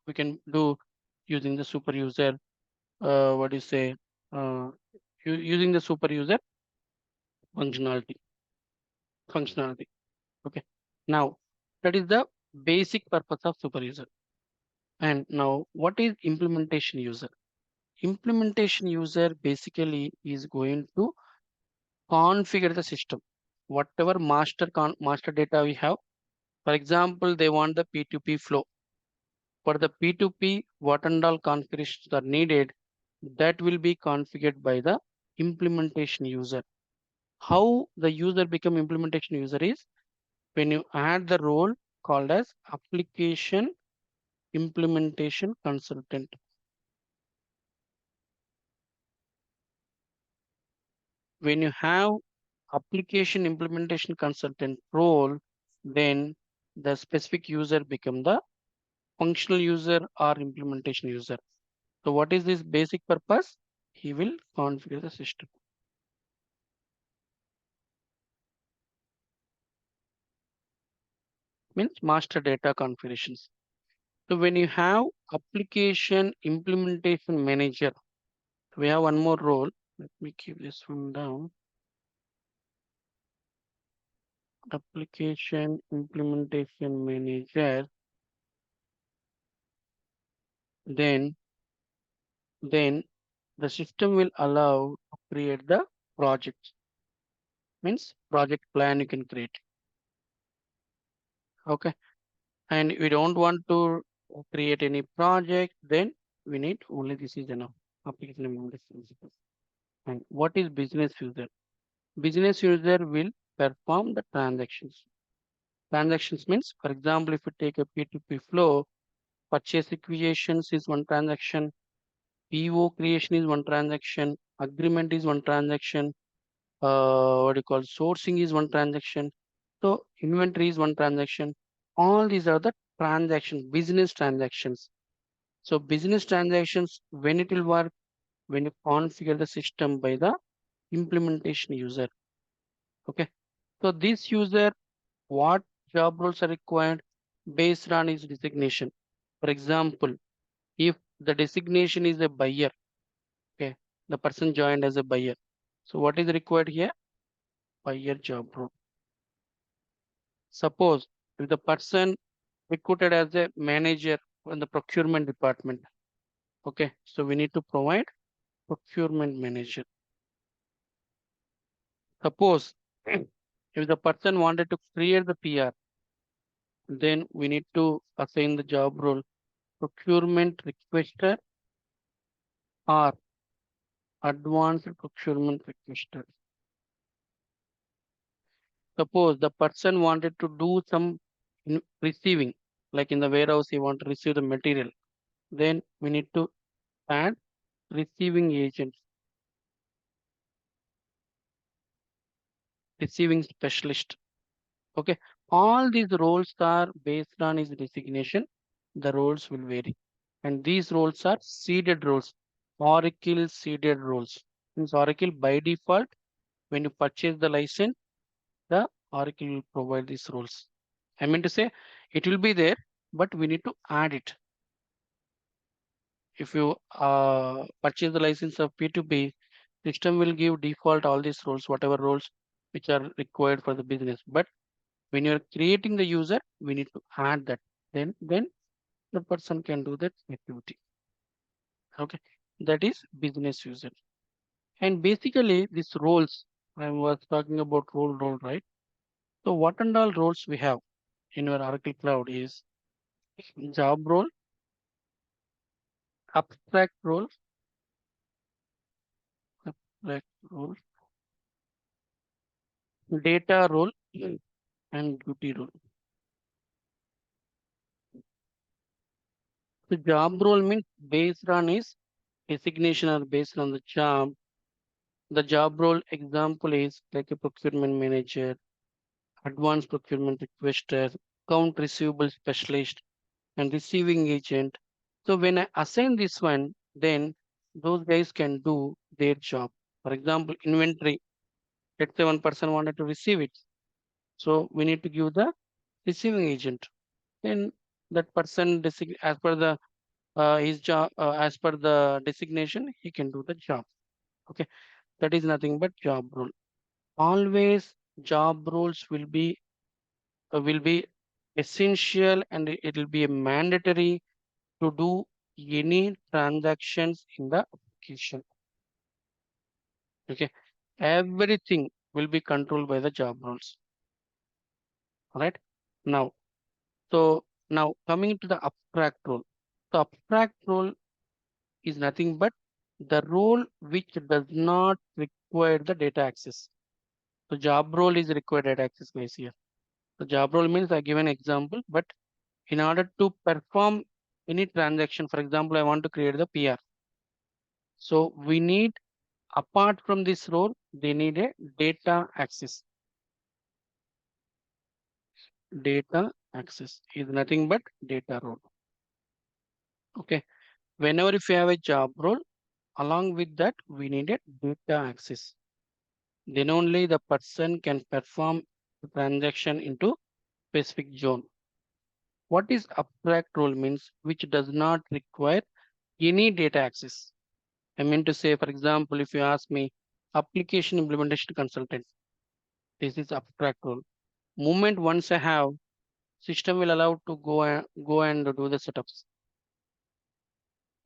we can do using the super user. What do you say? Uh, using the super user functionality. Functionality. Okay. Now that is the basic purpose of super user. And now what is implementation user? Implementation user basically is going to configure the system. Whatever master data we have. For example, they want the P2P flow. For the P2P, what and all configurations are needed, that will be configured by the implementation user. How the user become implementation user is when you add the role called as application implementation consultant. When you have application implementation consultant role, then the specific user become the functional user or implementation user. So what is this basic purpose? He will configure the system. Means master data configurations. So when you have application implementation manager, we have one more role. Let me keep this one down. Application implementation manager. Then the system will allow to create the project. Means project plan you can create. Okay. And we don't want to create any project, then we need only this is enough. Application implementation. And what is business user? Business user will perform the transactions. Transactions means, for example, if you take a P2P flow, purchase acquisitions is one transaction, PO creation is one transaction, agreement is one transaction, what do you call sourcing is one transaction. So inventory is one transaction. All these are the transactions, business transactions. So business transactions, when it will work, when you configure the system by the implementation user. Okay. So this user, what job roles are required based on his designation. For example, if the designation is a buyer, okay, the person joined as a buyer. So what is required here? Buyer job role. Suppose if the person recruited as a manager in the procurement department, okay, so we need to provide procurement manager. Suppose if the person wanted to create the PR, then we need to assign the job role procurement requester or advanced procurement requester. Suppose the person wanted to do some receiving, like in the warehouse, he want to receive the material. Then we need to add receiving agents, receiving specialist. Okay, all these roles are based on his designation. The roles will vary, and these roles are seeded roles, Oracle seeded roles. Means Oracle by default, when you purchase the license, the Oracle will provide these roles. I mean to say it will be there, but we need to add it. If you purchase the license of P2P, system will give default all these roles, whatever roles which are required for the business. But when you're creating the user, we need to add that. Then the person can do that activity. Okay, that is business user. And basically, these roles, I was talking about role, right? So what and all roles we have in your Oracle Cloud is job role, abstract role, abstract role, data role, and duty role. The job role means based on his designation or based on the job. The job role example is like a procurement manager, advanced procurement requester, account receivable specialist, and receiving agent. So when I assign this one, then those guys can do their job. For example, inventory. Let's say one person wanted to receive it. So we need to give the receiving agent. Then that person as per the his job as per the designation, he can do the job. Okay, that is nothing but job role. Always job roles will be essential, and it will be a mandatory to do any transactions in the application. Okay, everything will be controlled by the job roles. All right. Now, so now coming to the abstract role. The abstract role is nothing but the role which does not require the data access. So job role is required data access guys here. The job role means I give an example, but in order to perform any transaction, for example, I want to create the PR. So we need, apart from this role, they need a data access. Data access is nothing but data role. Okay. Whenever if you have a job role, along with that, we need a data access. Then only the person can perform the transaction into specific zone. What is abstract role means which does not require any data access. I mean to say, for example, if you ask me application implementation consultant, this is abstract role. Moment once I have, system will allow to go and do the setups.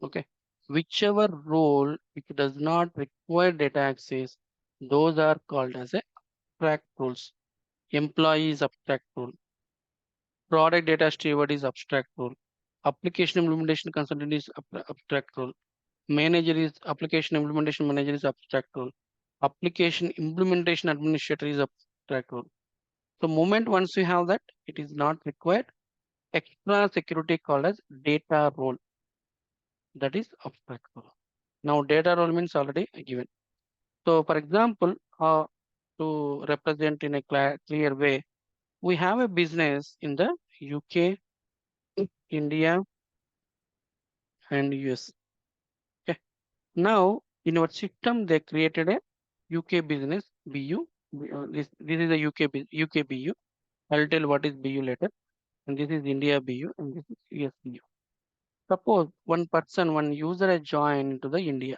Okay. Whichever role which does not require data access, those are called as a abstract roles. Employee is abstract role. Product data steward is abstract role. Application implementation consultant is abstract role. Manager is application implementation manager is abstract role. Application implementation administrator is abstract role. So moment once you have that, it is not required. Extra security called as data role. That is abstract role. Now data role means already given. So for example, to represent in a clear way, we have a business in the UK, India, and US. Okay. Now in our system, they created a UK business BU. This is a UK BU. I'll tell what is BU later. And this is India BU and this is US BU. Suppose one person, one user has joined into the India.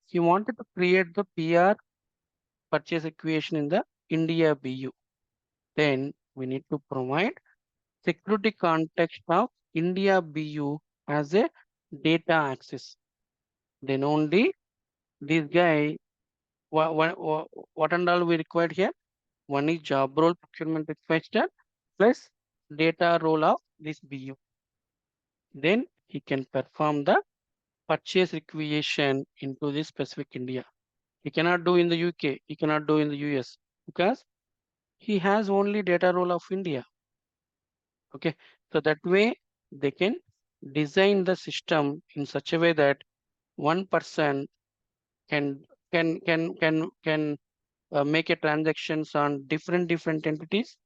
He wanted to create the PR purchase equation in the India BU. Then we need to provide security context of India BU as a data access. Then only this guy, what and all we required here? One is job role procurement requester plus data role of this BU. Then he can perform the purchase requisition into this specific India. He cannot do in the UK, he cannot do in the US because he has only data role of India. Okay, so that way they can design the system in such a way that one person can make a transactions on different entities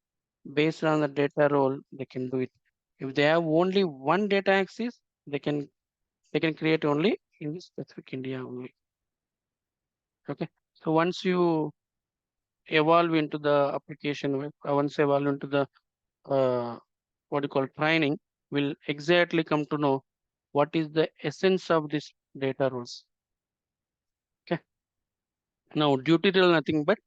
based on the data role. They can do it. If they have only one data access, they can create only in the specific India only. Okay, so once you evolve into the application, once evolve into the what you call training, will exactly come to know what is the essence of this data rules. Okay. Now duty role nothing but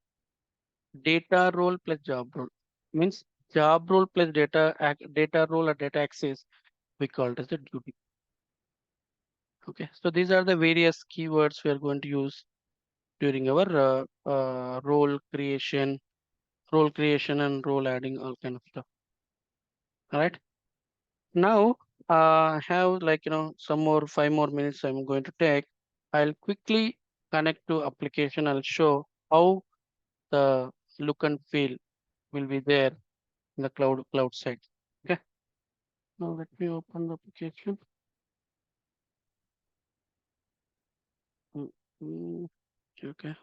data role plus job role, means job role plus data role or data access, we call it as the duty. Okay, so these are the various keywords we are going to use during our role creation and role adding, all kind of stuff. All right. Now I have some more 5 more minutes I'm going to take. I'll quickly connect to application. I'll show how the look and feel will be there in the cloud side. Okay. Now let me open the application. Okay.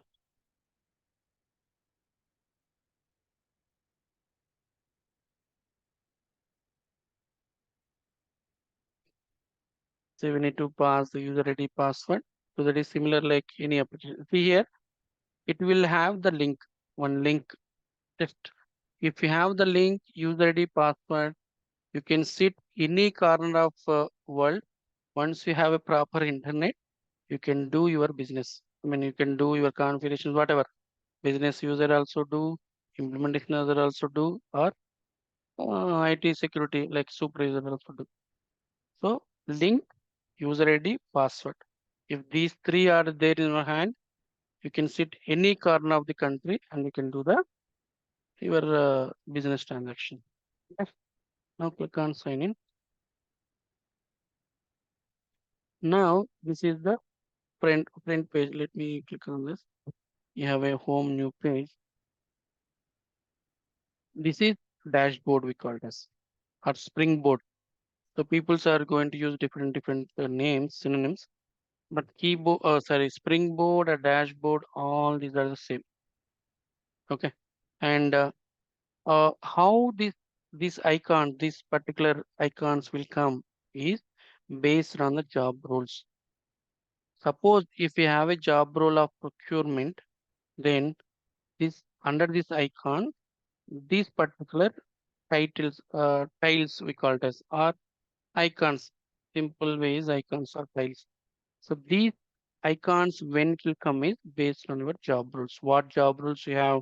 So we need to pass the user ID password. So that is similar like any application. See here, it will have the link, one link. Just if you have the link, user ID password, you can sit any corner of world. Once you have a proper internet, you can do your business. I mean, you can do your configurations, whatever. Business user also do, implementation user also do, or IT security like supervisor also do. So link, user ID, password. If these three are there in your hand, you can sit any corner of the country and you can do the your business transaction. Yes. Now click on sign in. Now this is the print page. Let me click on this. You have a home new page. This is dashboard, we call it as, or springboard. So peoples are going to use different names, synonyms, but keyboard, springboard or dashboard, all these are the same. Okay, and how this icon, this particular icons will come is based on the job roles. Suppose if you have a job role of procurement, then this under this icon, these particular tiles we call it as, or icons. Simple ways icons or tiles. So these icons when it will come is based on your job roles. What job roles you have,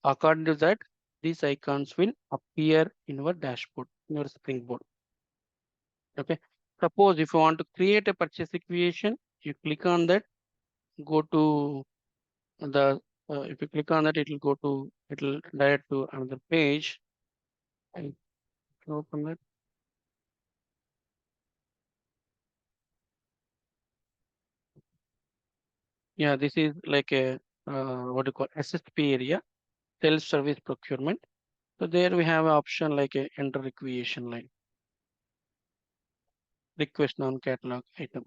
according to that, these icons will appear in your dashboard, in your springboard. Okay. Suppose if you want to create a purchase equation, you click on that, go to the if you click on that, it will direct to another page. I can open that. Yeah, this is like a what do you call SSP area, self-service procurement. So there we have an option like a enter requisition line, request non-catalog item.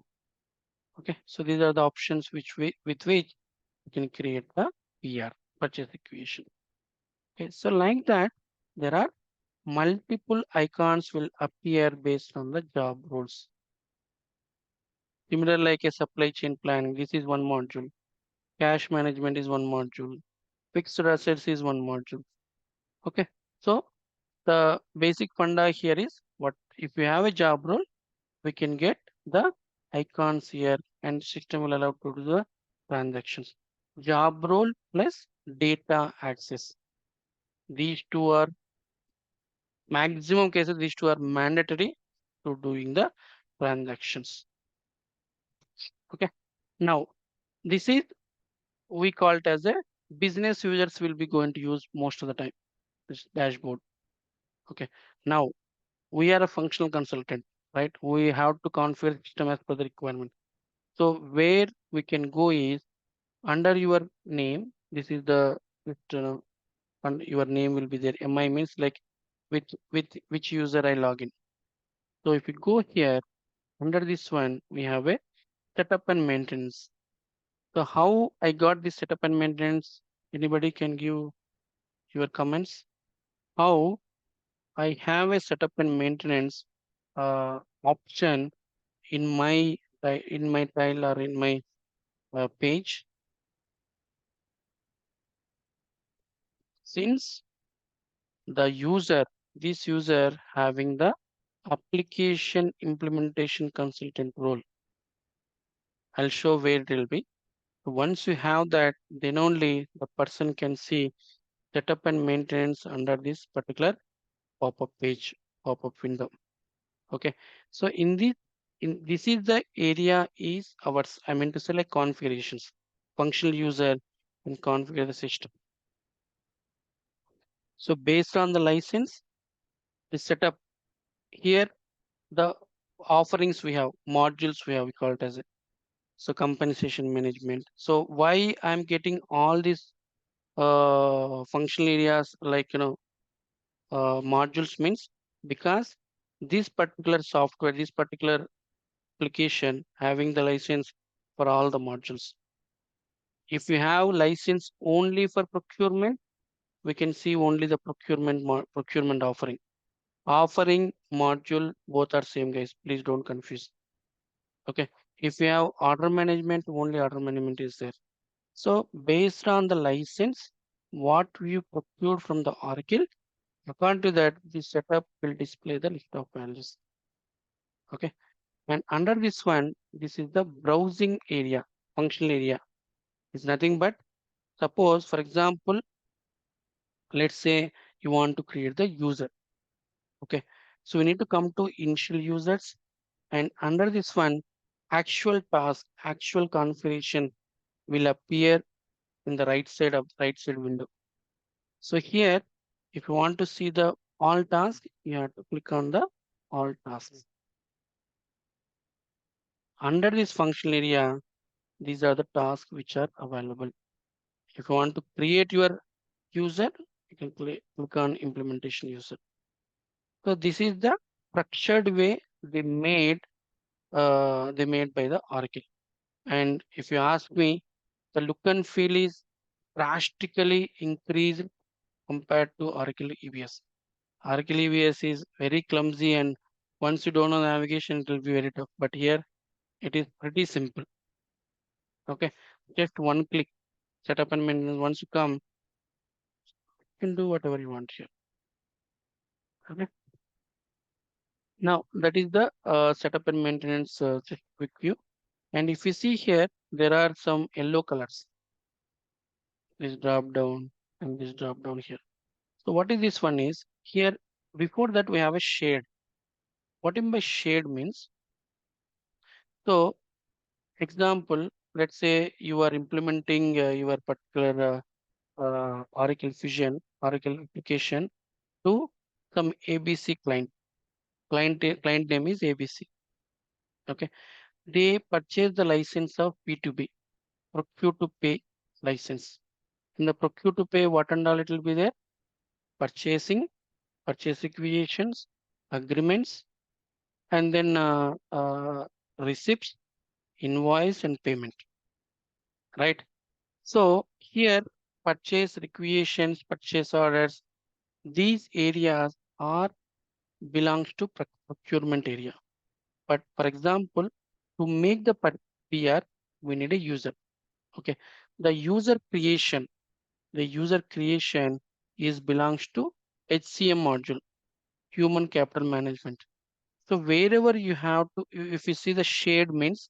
Okay, so these are the options with which you can create the PR, purchase requisition. Okay, so like that, there are multiple icons will appear based on the job roles. Similar like a supply chain planning, this is one module. Cash management is one module. Fixed assets is one module. Okay, so the basic funda here is what if you have a job role, we can get the icons here and system will allow to do the transactions. Job role plus data access. These two are maximum cases, these two are mandatory to doing the transactions. Okay. Now this is we call it as a business users will be going to use most of the time this dashboard. Okay. Now we are a functional consultant, right? We have to configure system as per the requirement. So where we can go is under your name. This is the and your name will be there. MI means like with which user I log in. So if you go here under this one, we have a setup and maintenance. So how I got this setup and maintenance? Anybody can give your comments. How I have a setup and maintenance option in my tile or in my page. since the user, this user having the application implementation consultant role. I'll show where it will be. Once you have that, then only the person can see setup and maintenance under this particular pop-up page, pop-up window. Okay, so in this is the area is ours. I mean to say like configurations, functional user and configure the system. So based on the license, the setup here, the offerings we have, modules we have, we call it as a so compensation management. So why I'm getting all these functional areas like modules means because this particular software, this particular application having the license for all the modules. If you have license only for procurement, we can see only the procurement offering. Offering module both are same guys. Please don't confuse. Okay. If you have order management, only order management is there. So based on the license, what you procured from the Oracle, according to that, the setup will display the list of values. Okay. And under this one, this is the browsing area, functional area. It's nothing but suppose, for example, let's say you want to create the user. Okay. So we need to come to initial users and under this one, actual task, actual configuration will appear in the right side window. So here, if you want to see the all tasks, you have to click on the all tasks. Under this functional area, these are the tasks which are available. If you want to create your user, you can click on implementation user. So this is the structured way they made by the Oracle. And if you ask me, the look and feel is drastically increased compared to Oracle EBS. Oracle EBS is very clumsy and once you don't know navigation, it will be very tough. But here it is pretty simple. Okay, just one click, setup and maintenance. Once you come, you can do whatever you want here. Okay. Now that is the setup and maintenance just quick view. And if you see here, there are some yellow colors. This drop down and this drop down here. So what is this one is here before that we have a shade. What in by shade means? So example, let's say you are implementing your particular Oracle Fusion, Oracle application to some ABC client. Client name is ABC. Okay. They purchase the license of P2B, procure to pay license. In the procure to pay, what and all it will be there? Purchasing, purchase requisitions, agreements, and then receipts, invoice, and payment. Right. So here, purchase requisitions, purchase orders, these areas are belongs to procurement area. But for example, to make the PR, we need a user. Okay, the user creation is belongs to HCM module, human capital management. So wherever you have to, if you see the shade means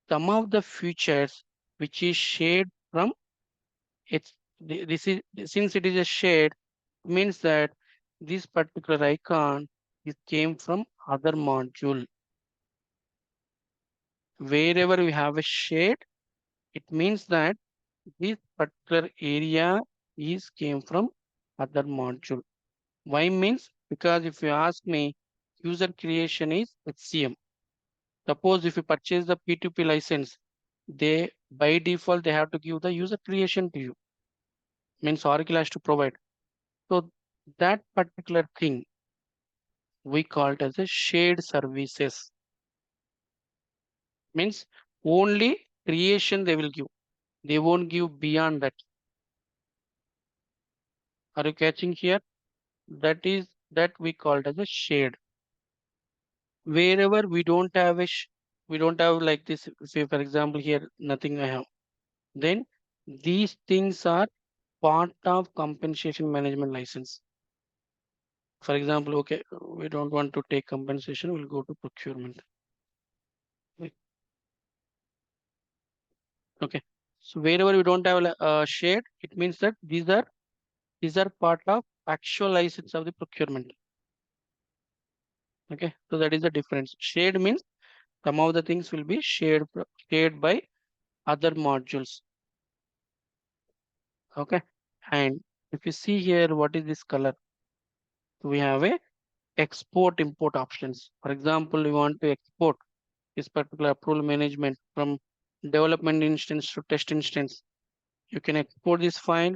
some of the features which is shared from it's this is since it is a shade means that this particular icon is came from other module. Wherever we have a shade, it means that this particular area is came from other module. Why means because if you ask me, user creation is HCM. Suppose if you purchase the P2P license, they by default they have to give the user creation to you. Means Oracle has to provide. So that particular thing we call it as a shared services. Means only creation they will give. They won't give beyond that. Are you catching here? That we called as a shade. Wherever we don't have we don't have like this. Say for example here nothing I have. Then these things are part of compensation management license. For example, okay, we don't want to take compensation, we'll go to procurement. Okay, so wherever we don't have a shade, it means that these are part of actual license of the procurement. Okay, so that is the difference. Shade means some of the things will be shared by other modules. Okay, and if you see here, what is this color? We have a export import options. For example, we want to export this particular approval management from development instance to test instance. You can export this file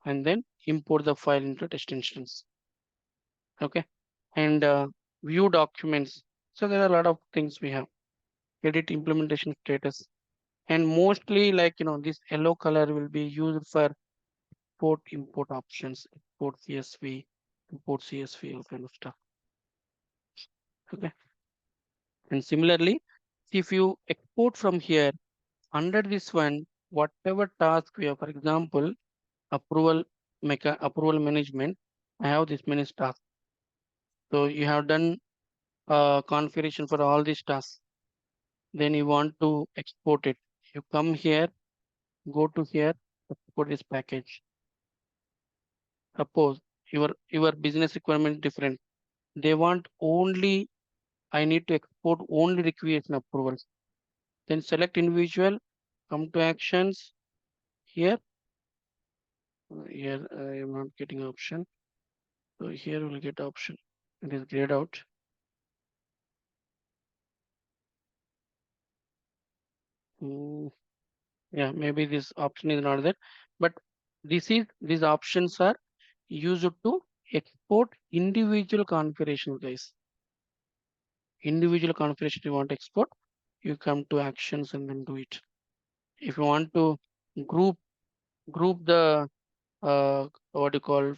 and then import the file into test instance. Okay, and view documents. So there are a lot of things we have. Edit implementation status, and mostly this yellow color will be used for export import options, export CSV, import CSV, all kind of stuff. Okay, and similarly, if you export from here under this one, whatever task we have, for example, approval management, I have this many tasks. So you have done configuration for all these tasks. Then you want to export it. You come here, go to here, export this package. Suppose your business requirement is different. They want only, I need to export only requisition approvals. Then select individual, come to actions. Here I am not getting option. So here we'll get option. It is grayed out. Yeah, maybe this option is not there, but these options are used to export individual configuration, guys. Individual configuration you want to export, you come to actions and then do it. If you want to group the what you call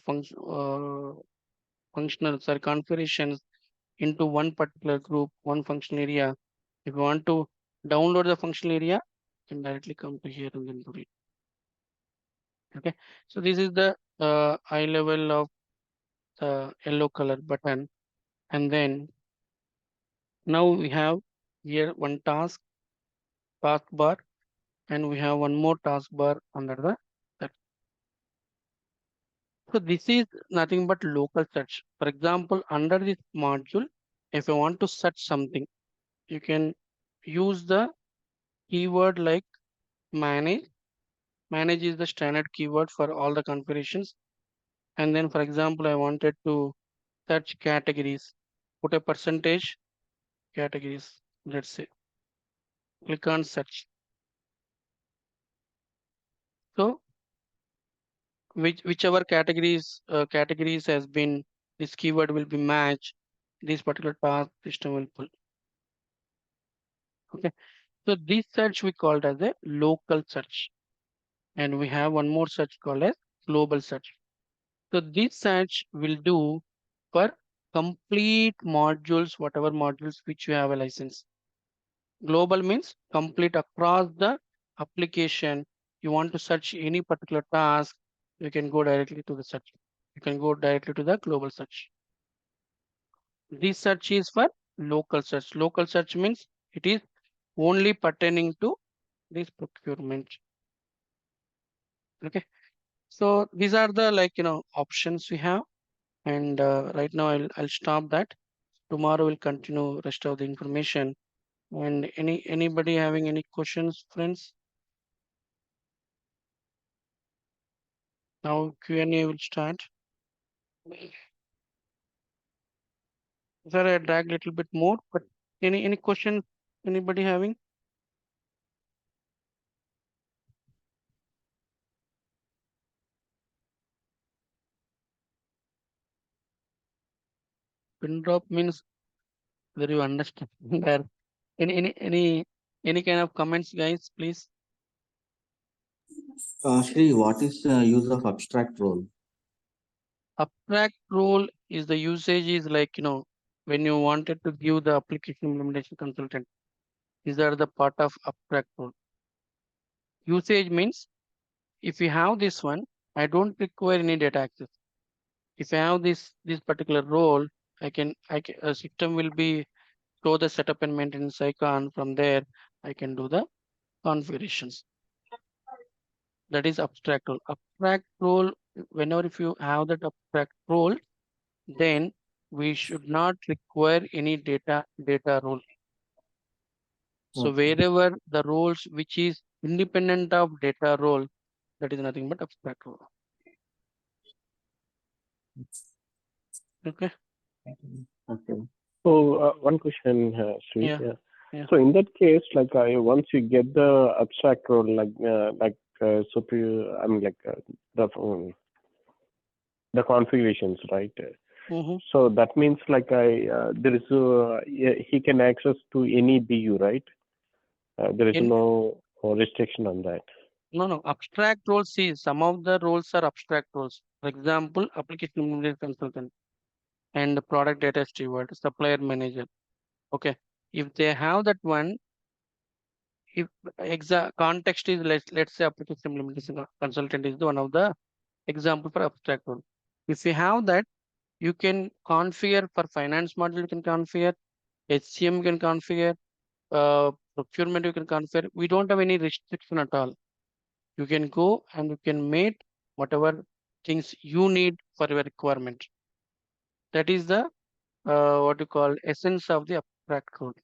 functional configurations into one particular group, one functional area. If you want to download the functional area, you can directly come to here and then do it. Okay, so this is the high level of the yellow color button, and then now we have here one taskbar, and we have one more taskbar under the search. So this is nothing but local search. For example, under this module, if you want to search something, you can use the keyword like manage. Manage is the standard keyword for all the configurations. And then, for example, I wanted to search categories. Put a percentage categories. Let's say click on search. So whichever categories has been, this keyword will be matched. This particular task system will pull. Okay, so this search we called as a local search, and we have one more search called as global search. So this search will do for complete modules, whatever modules which you have a license. Global means complete across the application. You want to search any particular task, you can go directly to the search. You can go directly to the global search. This search is for local search. Local search means it is only pertaining to this procurement. Okay, so these are the options we have, and right now I'll stop that. Tomorrow we'll continue rest of the information. And anybody having any questions, friends? Now Q&A will start. Sorry, I dragged a little bit more, but any question anybody having? Pin drop means whether you understand there. Any kind of comments, guys, please. Shri, what is the use of abstract role? Abstract role is the usage is when you wanted to give the application implementation consultant. These are the part of abstract role. Usage means if you have this one, I don't require any data access. If I have this particular role, I can a system will be show the setup and maintenance icon. From there, I can do the configurations. That is abstract role. Abstract role, whenever if you have that abstract role, then we should not require any data role. So wherever the roles which is independent of data role, that is nothing but abstract role. Okay. Okay. So one question, Sri. Yeah. Yeah. So in that case, like once you get the abstract role, the configurations, right? So that means like there is he can access to any BU, right? There is no restriction on that. No. Abstract roles, see, some of the roles are abstract roles. For example, application implementation consultant and product data steward, supplier manager. Okay. If they have that one, if exact context is let's say application implementation consultant is the one of the example for abstract role. If you have that, you can configure for finance module, you can configure, SCM you can configure, procurement you can configure. We don't have any restriction at all. You can go and you can make whatever things you need for your requirement. That is the what you call essence of the abstract role.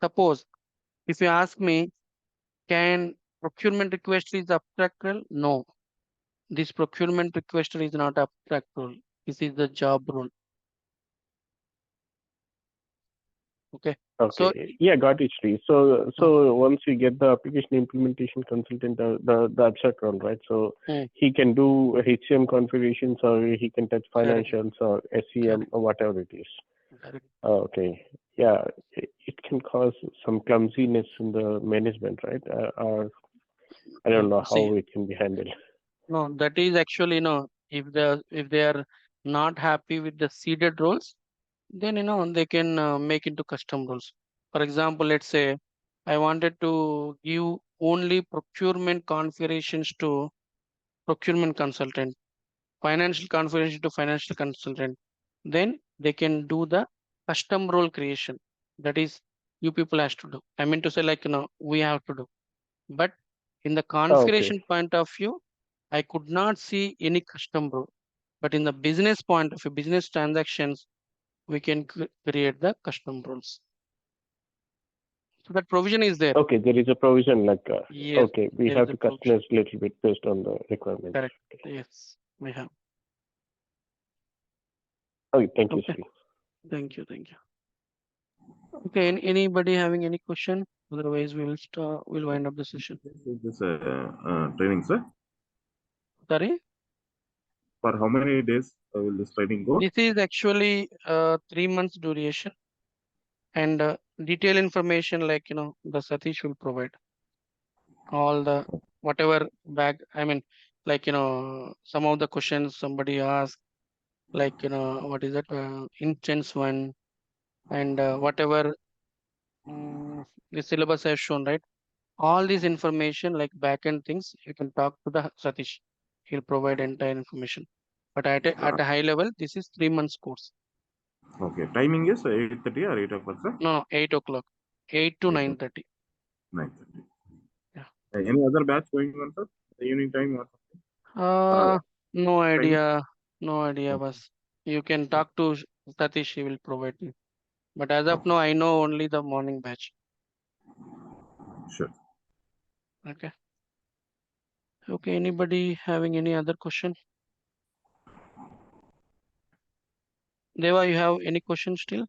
Suppose if you ask me, can procurement request is abstract role? No, this procurement request is not abstract role. This is the job role. Okay. So Okay. Yeah, got it, Sri. So once you get the application implementation consultant, the abstract role, right? So he can do HCM configurations, or he can touch financials or SCM or whatever it is. Okay. Yeah, it can cause some clumsiness in the management, right? Or I don't know how it can be handled. No, that is actually if they are not happy with the seeded roles, then they can make into custom roles. For example, let's say I wanted to give only procurement configurations to procurement consultant, financial configuration to financial consultant. Then they can do the custom role creation. That is you people has to do. I mean to say like we have to do. But in the configuration point of view, I could not see any custom role. But in the business point of view, business transactions, we can create the custom roles. So that provision is there. Okay, there is a provision like yes, okay, we have to customize a little bit based on the requirements. Correct. Yes, we have. Okay, thank you, Sri. Thank you. Okay, anybody having any question? Otherwise, we will start. We'll wind up the session. This training, sir. Sorry. For how many days will this training go? This is actually 3 months duration, and detailed information like the Satish will provide all the whatever back. I mean, like some of the questions somebody asked, like what is that instance one, and whatever the syllabus has shown, right? All this information like backend things, you can talk to the Satish. He'll provide entire information. But at a high level, this is 3 months course. Okay, timing is 8:30 or 8 o'clock, sir? No, 8 o'clock, 8 to 9:30. 9:30. Yeah. Any other batch going on, sir? Evening time or something? No idea. No idea, boss. You can talk to Satish. He will provide you. But as of now, I know only the morning batch. Sure. Okay. Okay. Anybody having any other question? Deva, you have any questions still?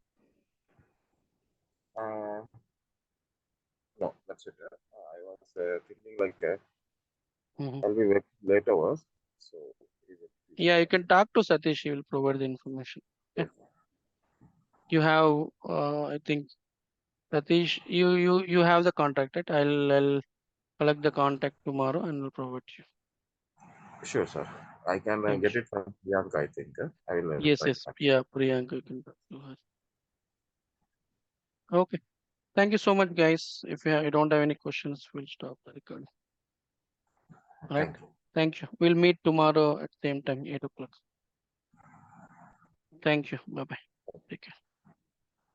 No, that's it. I was thinking like I'll be late hours. So yeah, you can talk to Satish. He will provide the information. Yeah. You have, I think, Satish. You have the contact, right? I'll collect the contact tomorrow and will provide you. Sure, sir. I can get it from Priyanka, I think. I will. Yes. Yeah, Priyanka, you can talk to her. Okay. Thank you so much, guys. If you don't have any questions, we'll stop the recording. Right. Thank you. Thank you. We'll meet tomorrow at same time, 8 o'clock. Thank you. Bye bye. Take care.